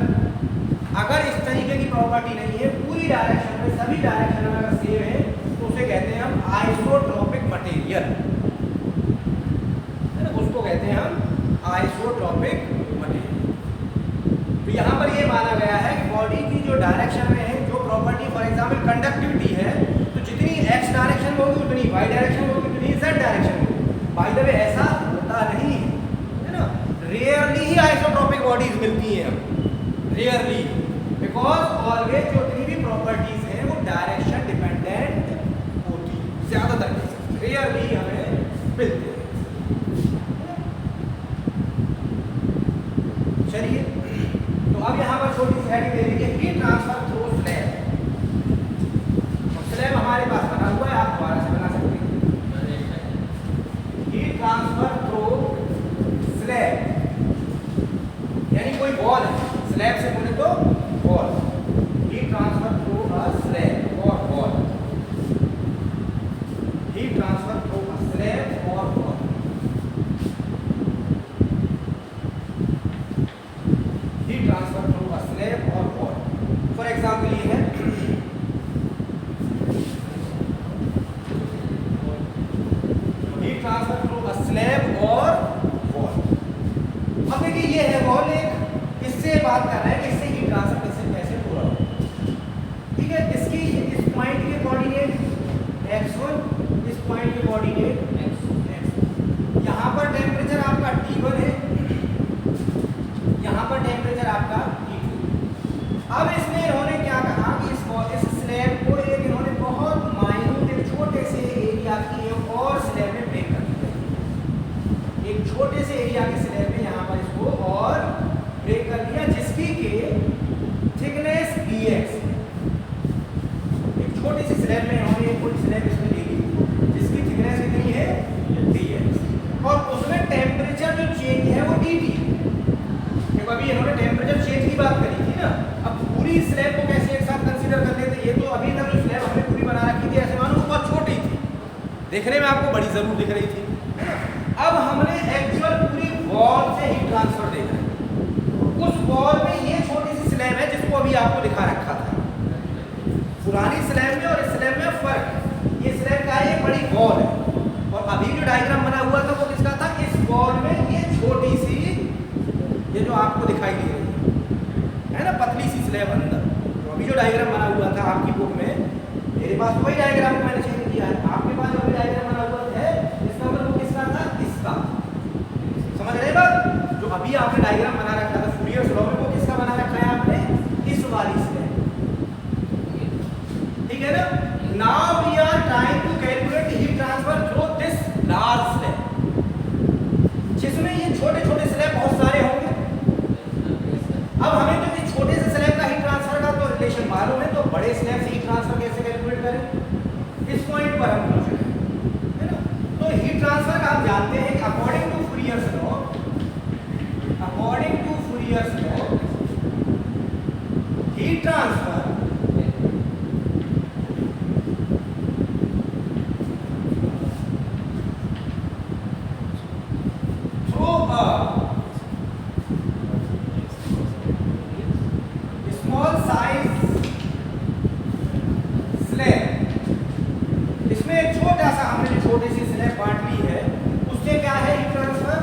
अगर इस तरीके की प्रॉपर्टी नहीं है, पूरी डायरेक्शन में सभी डायरेक्शन में अगर सेम है, तो उसे कहते हैं हम आइसोट्रोपिक मटेरियल, है ना, उसको कहते हैं हम आइसोट्रोपिक मटेरियल। तो यहाँ पर ये माना गया है कि बॉडी की जो डायरेक्शन में है जो प्रॉपर्टी, फॉर एग्जाम्पल कंडक्टिविटी है, तो जितनी एक्स डायरेक्शन में होगी उतनी वाई डायरेक्शन में होगी, उतनी जेड डायरेक्शन में होगी। बाय द वे ऐसा होता नहीं है ना, रेयरली ही आइसोट्रोपिक बॉडीज मिलती हैं, रेयरली, बिकॉज ऑलवेज जो जितनी भी प्रॉपर्टीज हैं वो डायरेक्शन डिपेंडेंट होती है, ज्यादातर केसेस रेयरली हमें मिलते हैं। चलिए, तो अब यहाँ पर छोटी सी हेडिंग दे दी है, heat transfer through slab. Slab हमारे पास बना हुआ है, आप दोबारा से बना सकते हैं। हीट ट्रांसफर थ्रू स्लैब, यानी कोई वॉल है, स्लैब से बोले तो wall, heat transfer through a slab और wall, heat transfer through a slab और wall. Heat transfer through a slab और वॉल, फॉर एग्जाम्पल ये है heat transfer through a slab और वॉल। अब देखिए ये है वॉल, एक इससे बात कर रहा है कि इससे हीट ट्रांसफर कैसे पूरा हो, ठीक है। इसकी इस पॉइंट के कोऑर्डिनेट x1, इस पॉइंट के कोऑर्डिनेट x, यहाँ पर टेम्परेचर आपका T1 है, यहाँ पर टेम्परेचर आपका T2। अब इसमें इन्होंने क्या कहा कि इस स्लैब को एक इन्होंने बहुत माइन्यूट एक छोटे से एरिया की एक और स्लैब में ब्रेक कर दिया, एक छोटे से एरिया के स्लैब में यहाँ पर इसको और ब्रेक कर दिया, जिसकी के थिकनेस dx, एक छोटी सी स्लैब में इन्होंने एक पूरी स्लैब इसमें ले ली, जिसकी थिकनेस कितनी है dx, और उसमें टेम्परेचर जो चेंज है वो dt है। देखो अभी इन्होंने टेम्परेचर चेंज की बात करी थी ना, अब पूरी स्लैब को कैसे एक साथ कंसीडर कर लेते, ये तो अभी तक जो स्लैब हमने पूरी बना रखी थी ऐसे मानो वो बहुत छोटी थी, देखने में आपको बड़ी जरूर दिख रही थी, अब हमने एक्चुअल पूरी वॉल से हीट ट्रांसफर देख रहे हैं, उस वॉल में ये छोटी सी स्लैब है जिसको अभी आपको दिखा रखा था, पुरानी स्लैब में और इस स्लैब में फर्क है, ये स्लैब का है, ये बड़ी वॉल है, और अभी जो डायग्राम बना हुआ था वो किसका था, इस वॉल में ये छोटी सी, ये जो आपको दिखाई दे रही है ना, पतली सी स्लैब अंदर, तो अभी जो डायग्राम बना हुआ था आपकी बुक में, मेरे पास वही डायग्राम मैंने चेंज किया है, आपके पास जो डायग्राम बना हुआ है इसका मतलब वो किसका था, इसका, समझ रहे बात, जो अभी आपने डायग्राम बना रखा था फूरियर्स लॉ में, वो किसका बना रखा है आपने, इस वाली स्लैब, ठीक है ना। Now we are trying to calculate heat transfer through this large slab, जिसमें ये छोटे छोटे स्लैब बहुत सारे होंगे। अब हमें तो इस छोटे से स्लैब का हीट ट्रांसफर का तो रिलेशन मालूम है, तो बड़े स्लैब से हीट ट्रांसफर कैसे कैलकुलेट करें, इस पॉइंट पर हम पहुंचे है ना। तो हीट ट्रांसफर का आप जानते हैं कि according to Fourier's law, according to Fourier's law, heat transfer through a small size slab, इसमें एक छोटा सा हमने जो छोटी सी स्लैब बांट ली है, उससे क्या है heat transfer,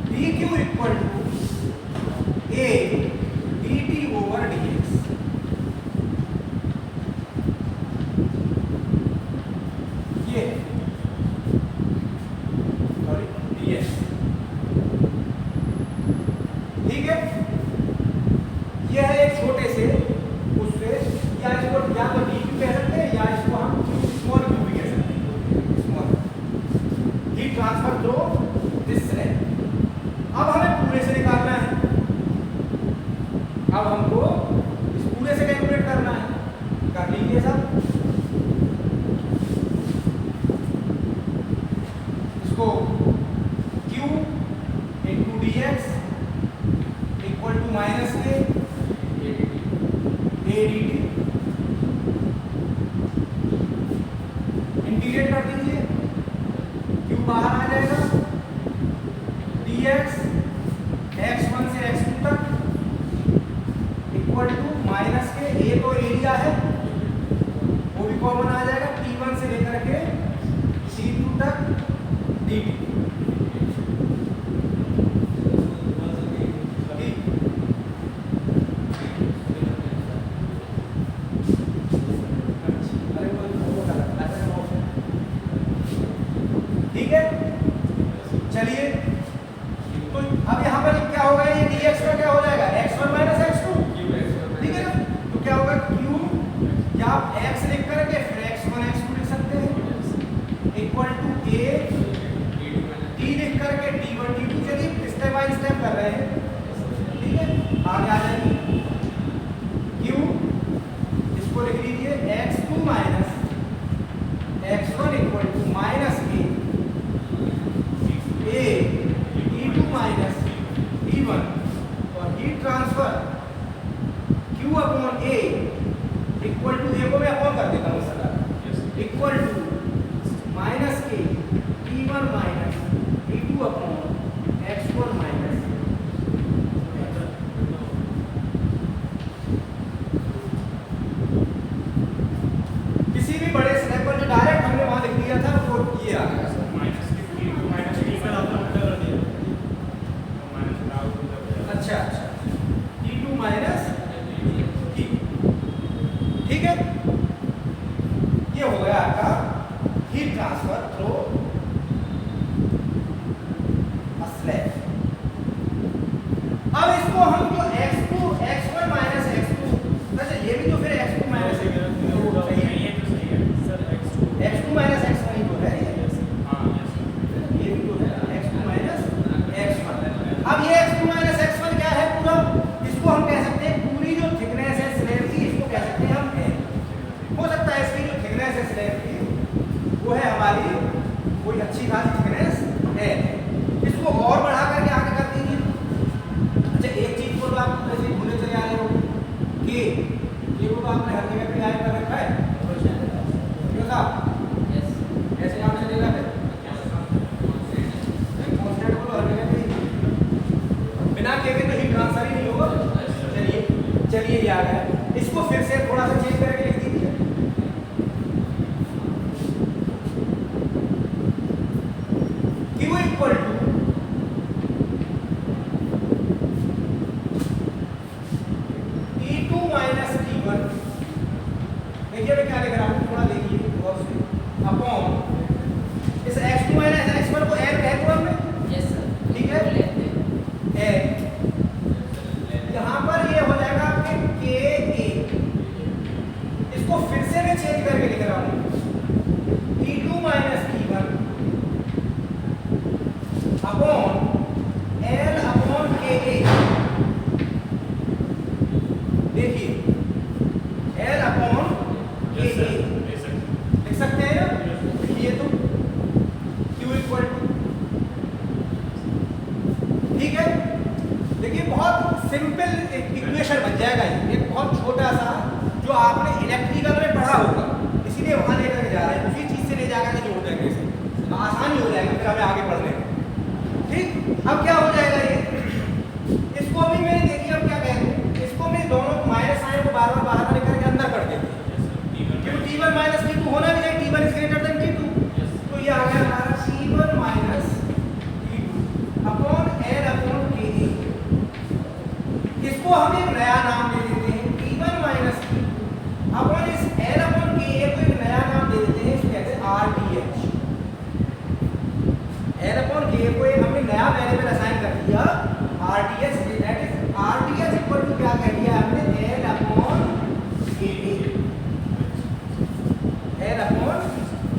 dq equal to a dt over dx, ये सॉरी ds, ठीक है। यह है एक छोटे से उससे, या इसको या तो dq कह सकते हैं या इसको हम स्मॉल q भी कह सकते हैं, small heat transfer through this slab. अब हमें पूरे से निकालना है, अब हमको इस पूरे से कैलकुलेट करना है, कर लीजिए सब। Q into dx equal to minus K A dt। Integrate कर दीजिए, Q बाहर आ जाएगा, dx x1 से x2 तक इक्वल टू माइनस के A तो एरिया है वो भी कॉमन आ जाएगा, T1 से लेकर के T2 तक dt। ठीक है, चलिए तो अब यहाँ पर क्या होगा, ये dx का क्या हो जाएगा x1 माइनस x2, ठीक है ना। तो क्या होगा q या आप x लिख करके फिर x1 x2 लिख सकते हैं इक्वल टू a t लिख करके t1 t2। चलिए स्टेप बाय स्टेप कर रहे हैं, ठीक है। आगे आ जाएगी q, इसको लिख लीजिए x2 minus x1 equal to minus a T2 minus T1 और heat transfer Q upon A equal to A को मैं अपॉन कर देता हूँ सर, इक्वल टू माइनस के T1 minus T2 upon x1 minus. किसी भी बड़े स्टेप पर जो डायरेक्ट हमने वहां लिख दिया था वो ये आ गया। अच्छा T2 माइनस T, ठीक है। ये हो गया आपका heat transfer through a slab. अब इसको हम जो x2 x1 माइनस x2, अच्छा ये भी तो फिर x2 minus x2 minus x1 ही तो है, ये भी तो है x2 माइनस x1। अब ये x2 माइनस x1 क्या है पूरा, इसको हम कह सकते हैं पूरी जो थिकनेस है स्लैब की, इसको कह सकते हैं हम L। हो सकता है इसकी जो थिकनेस है स्लैब की वो है हमारी कोई अच्छी खासी थिकनेस L। इसको और बढ़ा करके आगे कर दीजिए। अच्छा एक चीज को तो आप ऐसे भूले चले आ रहे हो कि ये को तो आपने हर जगह पे गायब कर रखा है, क्यों साहब ऐसे काम चलेगा फिर कांस्टेंट को तो हर जगह पे बिना के तो हीट ट्रांसफर ही नहीं होगा। चलिए ये आ गया, इसको फिर से थोड़ा सा चेंज करके लिख दीजिए। Q equal to T2 minus T1, देखिए मैं क्या लिख रहा हूँ, थोड़ा देखिए गौर से, अपॉन इस x2 माइनस x1 को L कह दो हमने, यस सर, ठीक है L। यहाँ पर ये हो जाएगा आपके KA, इसको फिर से मैं चेंज करके लिख रहा हूँ T2 minus T1 upon L upon KA। देखिए L अपॉन KA लिख सकते हैं ना, देखिए तो Q इक्वल टू, ठीक है। देखिए बहुत सिंपल इक्वेशन बन जाएगा ये, एक बहुत छोटा सा जो आपने इलेक्ट्रिकल में पढ़ा होगा, इसीलिए वहां लेकर के जा रहे हैं, उसी चीज से ले जाकर के जोड़ देंगे इसे, आसानी हो जाएगा फिर हमें आगे पढ़ने में। ठीक, अब क्या हो जाएगा ये, इसको भी मैं देखिए अब क्या कह दूं, इसको मैं दोनों माइनस साइन को बार बार बाहर लेकर के अंदर कर देते हैं, क्योंकि T1 माइनस T2 होना भी चाहिए, T1 is greater than T2। तो ये आ गया हमारा T1 minus T2 upon L upon KA। इसको हम एक नया नाम दे देते हैं T1 माइनस T2 अपॉन इस L अपॉन KA को एक नया नाम दे देते हैं, इसको कहते हैं RTH। L अपॉन KA को एक हमने नया वेरिएबल असाइन कर दिया RTH, that is RTH equal to क्या कह दिया हमने L upon KA, L upon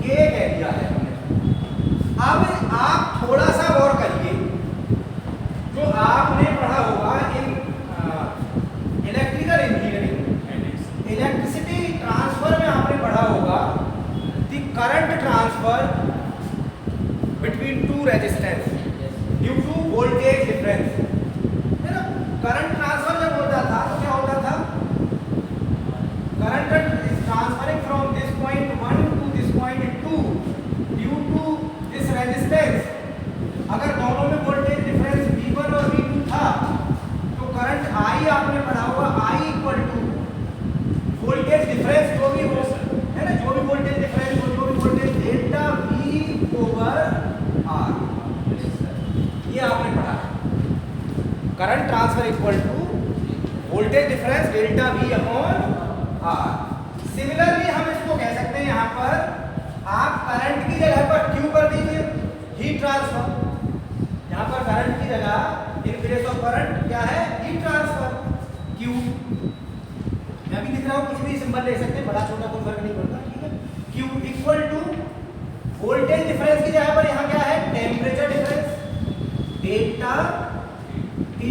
KA कह दिया है हमने। अब आप थोड़ा सा गौर करिए, जो आपने पढ़ा होगा in electrical engineering, electricity transfer में आपने पढ़ा होगा the current transfer between two resistance, due to voltage difference, है ना। करंट ट्रांसफर जब होता था तो क्या होता था, current is transferring from this point 1 to this point 2 due to this resistance. अगर दोनों में वोल्टेज डिफरेंस V1 और V2 था तो करंट I आपने पढ़ा होगा I equal to voltage difference जो भी हो, है ना, जो भी वोल्टेज डिफरेंस हो, जो भी voltage delta V over R, ये आपने पढ़ा। Current transfer equal to voltage difference delta V upon R। Similarly हम इसको कह सकते हैं, यहाँ पर आप करंट की जगह पर Q कर दीजिए, हीट ट्रांसफर। यहाँ पर करंट की जगह इन प्लेस ऑफ करंट क्या है, हीट ट्रांसफर, Q। मैं भी लिख रहा हूँ, कुछ भी सिंबल ले सकते हैं, बड़ा छोटा कोई फर्क नहीं पड़ता, ठीक है। Q equal to voltage difference की जगह पर यहाँ क्या है, temperature difference delta T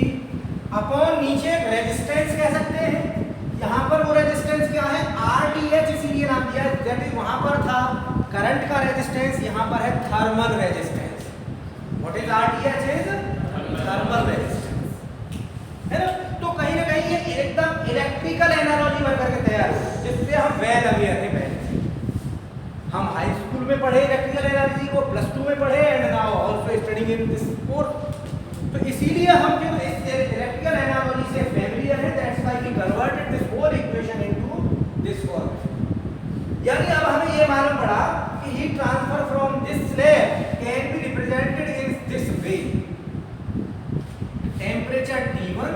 upon नीचे रेजिस्टेंस कह सकते हैं। यहाँ पर वो रेजिस्टेंस क्या है, RTH, इसीलिए नाम दिया, दैट इज वहां पर था करंट का रेजिस्टेंस, यहाँ पर है thermal resistance. What is RTH is thermal resistance, है ना। तो कहीं ना कहीं ये एकदम इलेक्ट्रिकल एनालॉजी बन करके तैयार है, जिससे हम वेल अवेयर थे पहले। हम हाई स्कूल में पढ़े इलेक्ट्रिकल एनालॉजी को, +2 में पढ़े, and now also studying in this course. तो इसीलिए हम जो इस इलेक्ट्रिकल एनालॉजी से फैमिलियर है, that's why we converted this whole equation into this form. यानी अब हमें ये मालूम पड़ा कि heat transfer from this slab can be represented in this way. Temperature T1,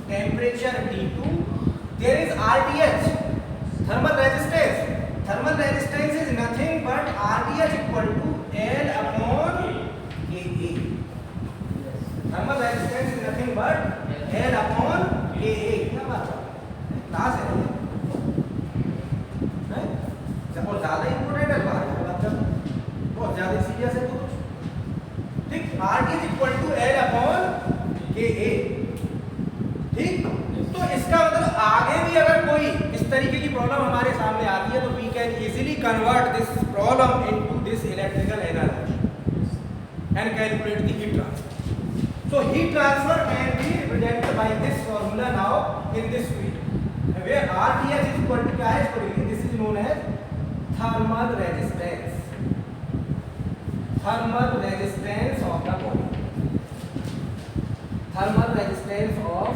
temperature T2, there is RTH, thermal resistance. Thermal resistance is nothing but RTH equal to L upon KA। Thermal resistance is nothing but L upon KA। क्या बात है, क्लास है जब बहुत ज्यादा इंपोर्टेंट है, मतलब बहुत ज्यादा सीरियस है तो ठीक। RTH equal to L upon KA, ठीक। तो इसका मतलब आगे भी अगर कोई इस तरीके की प्रॉब्लम हमारे सामने आती है तो we can easily convert this problem into this electrical analogy and calculate the heat transfer. So heat transfer can be represented by this formula now in this way, where RTH is equal to क्या है, इसको लिखिए, this is known as thermal resistance, thermal resistance of the body, thermal resistance of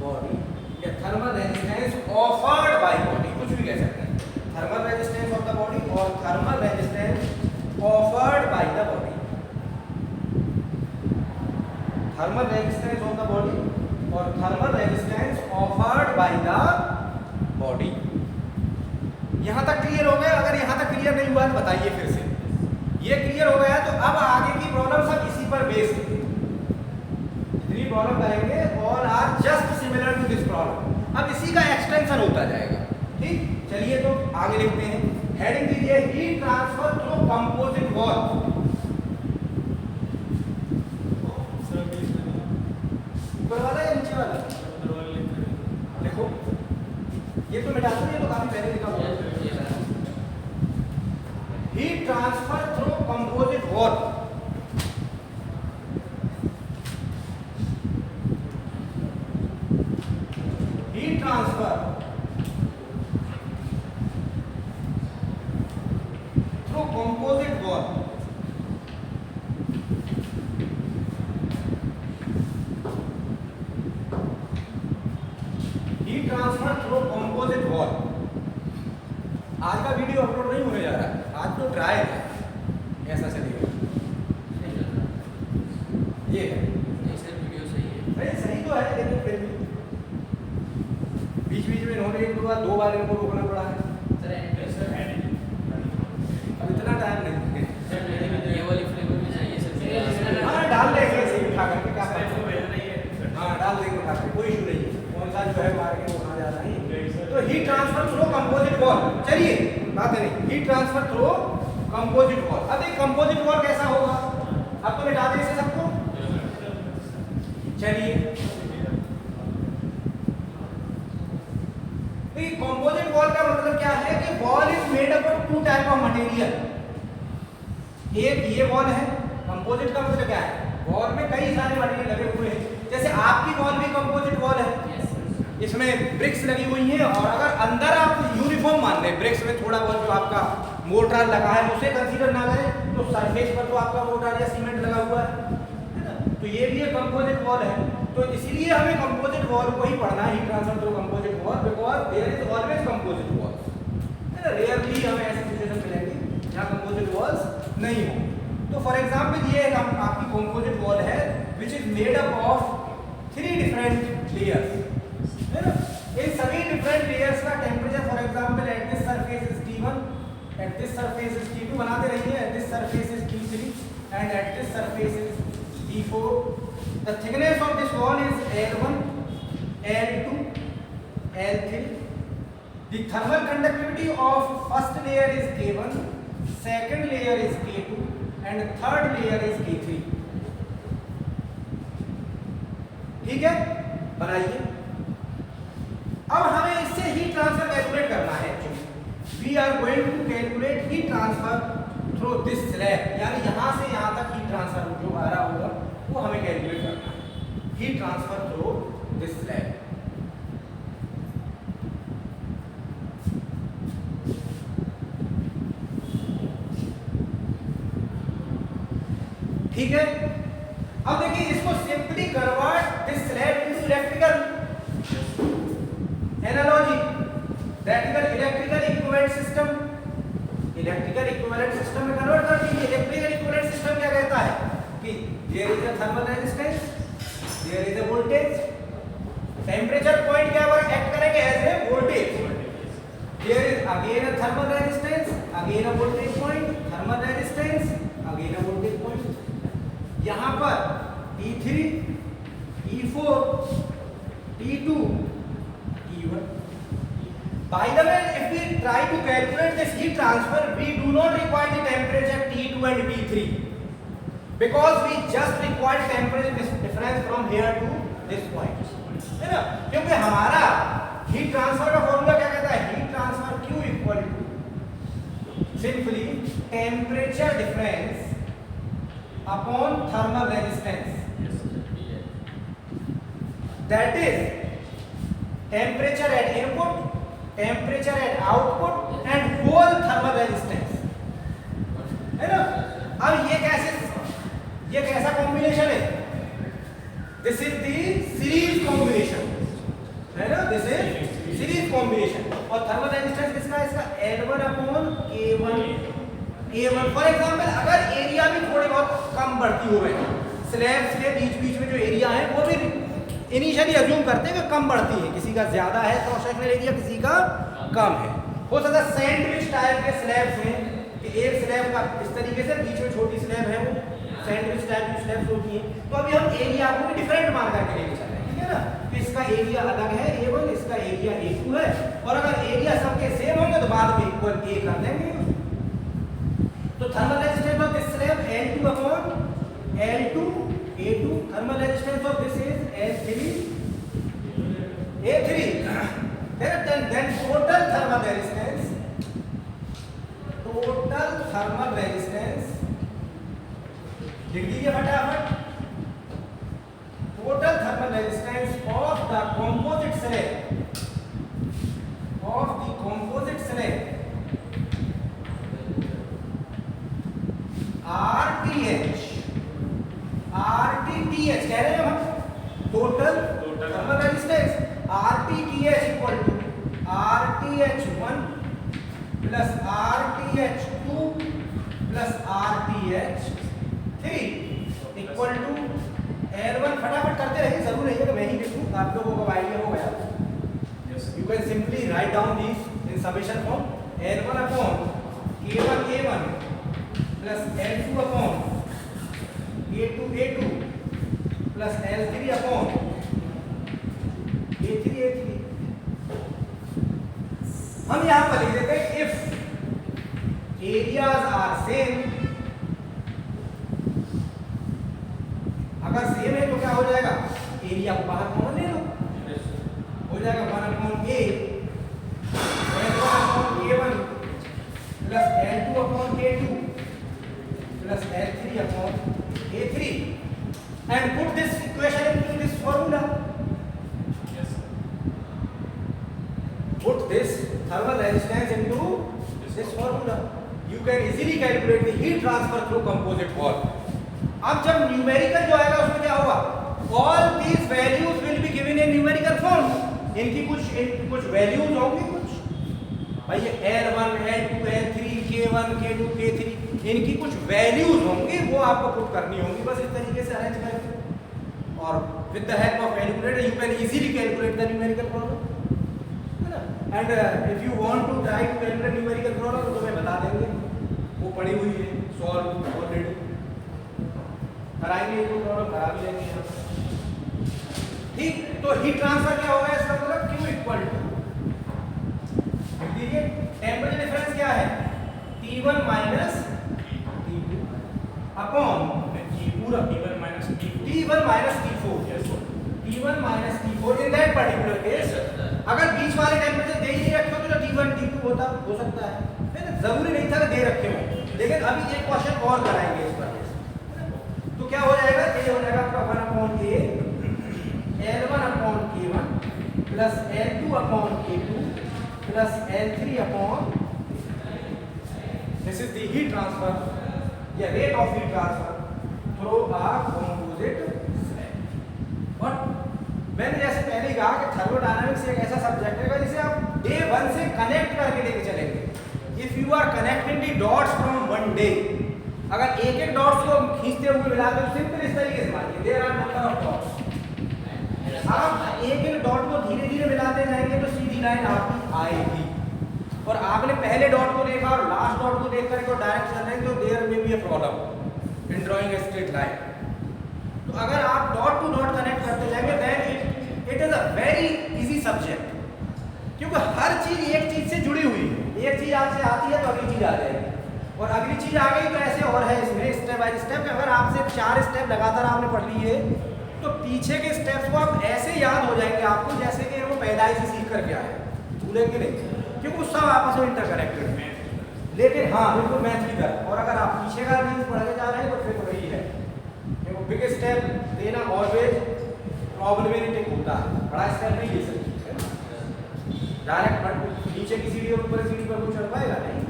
body या thermal resistance offered by body, कुछ भी कह सकते हैं। thermal resistance of the body और thermal resistance offered by the body, thermal resistance of the body और thermal resistance offered by the body. यहां तक क्लियर हो गया? अगर यहां तक क्लियर नहीं हुआ तो बताइए फिर से। ये क्लियर हो गया तो अब आगे की प्रॉब्लम सब इसी पर बेस्ड है। जितनी प्रॉब्लम करेंगे all are just similar to this problem. अब इसी का एक्सटेंशन होता जाएगा, ठीक। चलिए तो आगे लिखते हैं, हेडिंग दीजिए heat transfer through composite wall. ऊपर वाला या नीचे वाला? देखो ये तो मिटा दो, ये तो काफी पहले लिखा हुआ है। Heat transfer through composite wall. Heat transfer through composite wall. Transfer through composite wall. आज का वीडियो अपलोड नहीं होने जा रहा है, आज तो ट्रायल है, ऐसा चलेगा। ये है वीडियो सही है, नहीं सही तो है, लेकिन फिर भी बीच बीच में इन्होंने एक दो बार इनको रोकना पड़ा है। अब इतना टाइम नहीं है, ये वाली फ्लेवर भी चाहिए सर। हाँ डाल देंगे इसे उठा करके, क्या हाँ डाल देंगे उठा करके, कोई इशू नहीं है। कौन सा जो है मार्केट वहाँ जा रहा है। तो heat transfer through composite wall, चलिए बात है नहीं, heat transfer through composite wall. अब एक कंपोजिट वॉल कैसा होगा, अब तो मिटा दें इसे सबको। चलिए कंपोजिट वॉल का मतलब क्या है कि wall is made up of two type of material. एक ये वॉल है, कंपोजिट का मतलब क्या है, वॉल कई सारे मटेरियल लगे हुए हैं। जैसे आपकी वॉल भी कंपोजिट वॉल है, इसमें ब्रिक्स लगी हुई हैं, और अगर अंदर आप यूनिफॉर्म मान लें, ब्रिक्स में थोड़ा बहुत जो आपका मोर्टार लगा है उसे कंसीडर ना करें, तो सरफेस पर तो आपका मोर्टार या सीमेंट लगा हुआ है ना, तो ये भी एक कंपोजिट वॉल है। तो इसीलिए हमें कंपोजिट वॉल को ही पढ़ना है, heat transfer through composite wall, because there is always composite wall है ना। रेयरली हमें ऐसी सिचुएशन मिलेगी जहाँ कंपोजिट वॉल्स नहीं हो। तो फॉर एग्जांपल ये आपकी कंपोजिट वॉल है which is made up of 3 different layers है ना। इन सभी डिफरेंट लेयर्स का temperature for example at this surface is T1, at this surface is T2, बनाते रहिए, at this surface is T3 and at this surface is T4। The thickness of this wall is L1, L2, L3। The thermal conductivity of first layer is K1, second layer is K2 and third layer is K3। ठीक है, बनाइए। अब हमें इससे हीट ट्रांसफर कैलकुलेट करना है। We are going to calculate heat transfer through this slab, यानी यहां से यहां तक हीट ट्रांसफर जो आ रहा होगा वो हमें कैलकुलेट करना है, heat transfer through this slab. ठीक है, अब देखिए इसको simply convert this slab into electrical analogy, that is electrical equivalent system. Electrical equivalent system में कन्वर्ट कर दीजिए। इलेक्ट्रिकल इक्विवेलेंट सिस्टम क्या कहता है कि there is a thermal resistance, there is a voltage, temperature point क्या वर्क एक्ट करेंगे as a voltage, there is again a thermal resistance, again a voltage point, thermal resistance, again a voltage point. यहां पर T3, T4, T2, T1। By the way, if we try to calculate this heat transfer, we do not require the temperature T2 and T3 because we just require temperature difference from here to this point, है ना। क्योंकि हमारा हीट ट्रांसफर का फॉर्मूला क्या कहता है, heat transfer Q equal to simply temperature difference upon thermal resistance, that is temperature at input, temperature at output and whole thermal resistance, है ना। अब ये कैसा कॉम्बिनेशन है, this is the series combination, है ना, दिस इज सीरीज कॉम्बिनेशन। और थर्मल रेजिस्टेंस किसका है, इसका L1 upon A1। For example अगर एरिया भी थोड़े बहुत कम बढ़ती हो रहे स्लैब्स के बीच में जो एरिया है वो भी इनिशियली अज्यूम करते हैं कि कम बढ़ती है, किसी का ज्यादा है क्रॉस सेक्शनल एरिया, किसी का कम है। हो सकता है सैंडविच टाइप के स्लैब्स हैं कि एक स्लैब का इस तरीके से बीच में छोटी स्लैब है, वो सैंडविच टाइप की स्लैब्स होती हैं। तो अभी हम एरिया को भी डिफरेंट मान करके लेके चल रहे हैं, ठीक है ना। तो इसका एरिया अलग है A1, इसका एरिया A2 है, और अगर एरिया सबके सेम होंगे तो बाद में इक्वल A कर देंगे। तो thermal resistance of this slab L2 upon L2 A2, thermal resistance of this is L3 A3, then total thermal resistance लिख दीजिए फटाफट, total thermal resistance of the composite slab RTTH कह रहे हैं हम, total thermal resistance RTTH equal to RTH1 plus RTH2 plus RTH3 equal to L1। फटाफट करते रहिए, जरूर रहिए कि मैं ही लिखूं, आप लोगों को आइडिया हो गया। You can simply write down this in summation form, L1 upon A1 plus L2 upon A2 plus L3 upon A3। हम यहां पर लिख देते हैं इफ एरियाज आर सेम, अगर सेम है तो क्या हो जाएगा, एरिया को बाहर कॉमन ले लो, हो जाएगा 1/A A1 plus L2 upon A2 plus L3 upon A3। and put this equation into this formula. Yes, sir. Put this thermal resistance into this formula. You can easily calculate the heat transfer through composite wall. अब जब न्यूमेरिकल जो आएगा उसमें क्या होगा? All these values will be given in numerical form. इनकी कुछ वैल्यूज होंगी, कुछ भाई ये L1, L2, L3, K1, K2, K3 इनकी कुछ वैल्यूज होंगी, वो आपको पुट करनी होंगी बस इस तरीके से अरेंज करके, और with the help of calculator you can easily calculate the numerical problem, है ना. And if you want to try to calculate numerical problem तो तुम्हें बता देंगे, वो पड़ी हुई है, सॉल्व ऑलरेडी कराएंगे, वो प्रॉब्लम करा भी लेंगे हम. ठीक, तो हीट ट्रांसफर क्या होगा, इसका मतलब Q इक्वल टू, देखिए टेम्परेचर डिफरेंस क्या है, T1 माइनस T2 अपॉन पूरा T1 minus T4. T1 minus T4 in that particular case. अगर बीच वाले टेम्परेचर दे ही नहीं रखे होते तो T1 T2 होता, हो सकता है, जरूरी नहीं था कि दे रखे हो. लेकिन अभी एक क्वेश्चन और कराएंगे इस पर, तो क्या हो जाएगा, ये हो जाएगा आपका 1 upon K L1 upon K1 plus L2 upon K2 plus L3 upon, this is the heat transfer या rate of heat transfer through a composite slab. और मैंने जैसे पहले ही कहा कि थर्मोडायनामिक्स एक ऐसा सब्जेक्ट है जिसे आप डे 1 से कनेक्ट करके लेके चलेंगे. If you are connecting the dots from one day, अगर एक एक डॉट्स को खींचते हुए मिलाते हो, सिंपल इस तरीके से मानिए there are number of dots, आप एक एक डॉट को धीरे धीरे मिलाते जाएंगे तो सीधी लाइन आपकी आएगी. और आपने पहले डॉट को देखा और लास्ट डॉट को देख करके डायरेक्ट चल रहे हैं तो देयर में भी a problem in drawing a straight line. तो अगर आप डॉट टू डॉट कनेक्ट करते जाएंगे then it is a very easy subject, क्योंकि हर चीज एक चीज से जुड़ी हुई है. एक चीज आपसे आती है तो अगली चीज आ जाएगी, और अगली चीज आ गई तो ऐसे और है इसमें स्टेप बाय स्टेप. अगर आपसे 4 स्टेप लगातार आपने पढ़ लिए तो पीछे के स्टेप्स को आप ऐसे याद हो जाएंगे आपको जैसे कि वो पैदाइश से सीख करके आए, भूलेंगे नहीं, क्योंकि सब आपस में इंटरकनेक्टेड है. लेकिन हाँ बिल्कुल मैथ की तरह. और अगर आप पीछे का रीज पढ़ने जा रहे हैं तो फिर वही है, देखो बिग स्टेप देना ऑलवेज प्रॉब्लमेटिक होता है, बड़ा स्टेप नहीं ले सकते डायरेक्ट. बट नीचे की सीढ़ी और ऊपर सीढ़ी पर कुछ चढ़ पाएगा नहीं,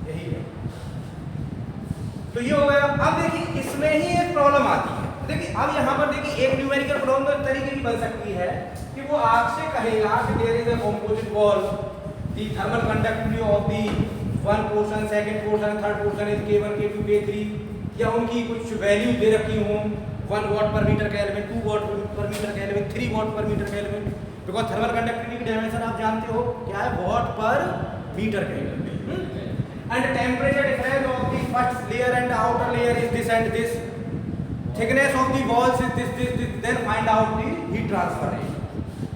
यही है. तो ये हो गया. अब देखिए इसमें ही एक प्रॉब्लम आती है. देखिए अब यहाँ पर देखिए एक न्यूमेरिकल प्रॉब्लम तो तरीके की बन सकती है कि वो आपसे कहेगा कि there is a composite wall, the thermal conductivity of the one portion, second portion, third portion is K1, K2, K3, या उनकी कुछ वैल्यू दे रखी हो, 1 वाट per metre kelvin, 2 watt per metre kelvin, 3 watt per metre kelvin, because thermal conductivity की डायमेंशन आप जानते हो क्या है, watt per metre kelvin. And temperature difference of the first layer and the outer layer is this and this. Thickness of the walls is this. Then find out the heat transfer rate.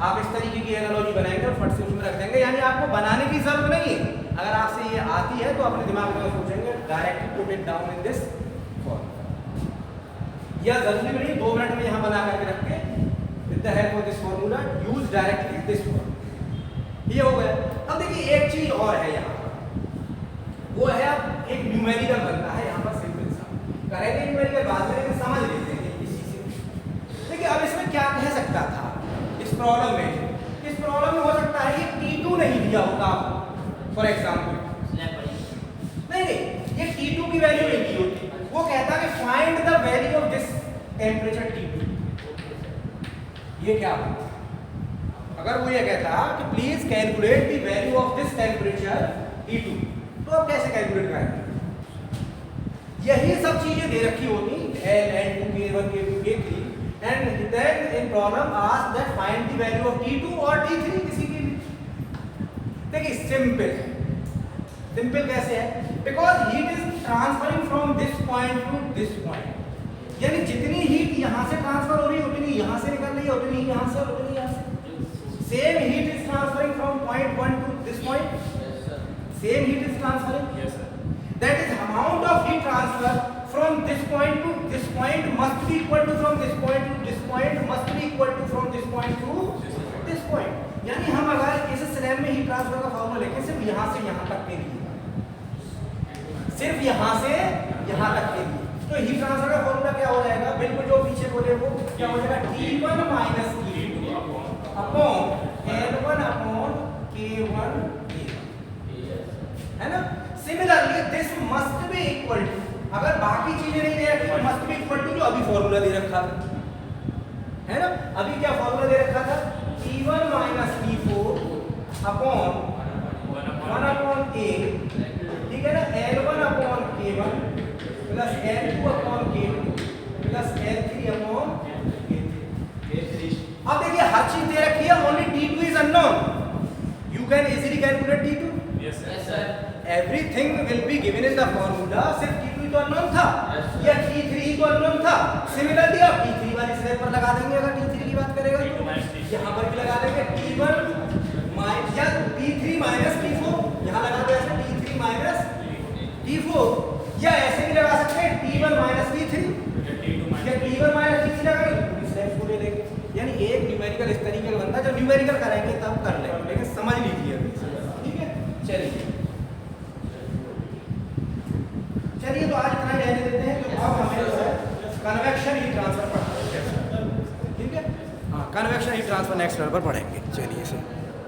आप इस तरीके की एनालॉजी बनाएंगे और फट से उसमें रख देंगे. यानी आपको बनाने की जरूरत नहीं है. अगर आपसे ये आती है तो अपने दिमाग में सोचेंगे directly put it down in this form. या जरूरी नहीं 2 मिनट में यहाँ बना करके रख के with the help of this formula use directly this form. ये हो गया. अब देखिए एक चीज और है यहाँ, वो है अब एक न्यूमेरिकल बनता है यहाँ पर सिंपल सा. करेंगे न्यूमेरिकल बाद में, लेकिन समझ लेते हैं इसी से. देखिए अब इसमें क्या कह सकता था इस प्रॉब्लम में. इस प्रॉब्लम में हो सकता है कि T2 नहीं दिया होगा आपको फॉर एग्जाम्पल. नहीं, ये T2 की वैल्यू नहीं दी होती. वो कहता है कि find the value of this temperature T2. ये क्या होता? अगर वो ये कहता कि please calculate the value of this temperature T2, तो आप कैसे कैलकुलेट करेंगे? यही सब चीजें दे रखी होती L, L2, K1, K2, K3, and then in problem ask that find the value of T2 और T3 किसी की भी. देखिए सिंपल कैसे है, because heat is transferring from this point to this point. यानी जितनी हीट यहाँ से ट्रांसफर हो रही है उतनी यहाँ से निकल रही है, उतनी यहाँ से, उतनी यहाँ से. Same heat is transferring from point 1 to this point. Same heat is transferring. Yes, sir. That is amount of heat transfer from this point to this point must be equal to from this point to this point must be equal to from this point to this point. यानी हम अगर इस स्लैब में हीट ट्रांसफर का फॉर्मूला लेके सिर्फ यहाँ से यहाँ तक के लिए, सिर्फ यहाँ से यहाँ तक के लिए, तो तो हीट ट्रांसफर का फॉर्मूला क्या हो जाएगा, बिल्कुल जो पीछे बोले वो क्या हो जाएगा, T1 minus T2 upon L1 upon K1 है ना। Similarly this must be equal to, अगर बाकी चीजें नहीं दे रखी तो मस्ट बी इक्वल टू जो अभी फॉर्मूला दे रखा था, है ना। अभी क्या फॉर्मूला दे रखा था, T1 minus T4 upon 1 upon A, ठीक है ना, L1 upon K1 plus L2 upon K2 plus L3 upon K3। अब देखिए हर चीज दे रखी है, only T2 is unknown, you can easily calculate T2। Yes, sir. Yes, sir. Everything will be given in the formula, सिर्फ T2 ही तो अननोन था, Yes, sir. या T3 ही तो अननोन था। सिमिलरली आप T3 वाली स्लैब पर लगा देंगे, अगर T3 की बात करेगा T2 minus T4. यहाँ पर भी लगा देंगे T1 माइनस या T3 माइनस T4, यहाँ लगा दो ऐसे T3 माइनस T4, या ऐसे भी लगा सकते हैं T1 माइनस T3 या T1 माइनस T3 लगा के स्लैब को ले लेंगे। यानी एक न्यूमेरिकल इस तरीके का बनता है, जब न्यूमेरिकल करेंगे तब कर लेंगे, लेकिन समझ लीजिए अभी, ठीक है। चलिए तो आज इतना रहने देते हैं, तो अब हमें जो है कन्वेक्शन हीट ट्रांसफर पढ़ना है, ठीक है। हाँ, convection heat transfer next level पर पढ़ेंगे। चलिए सर।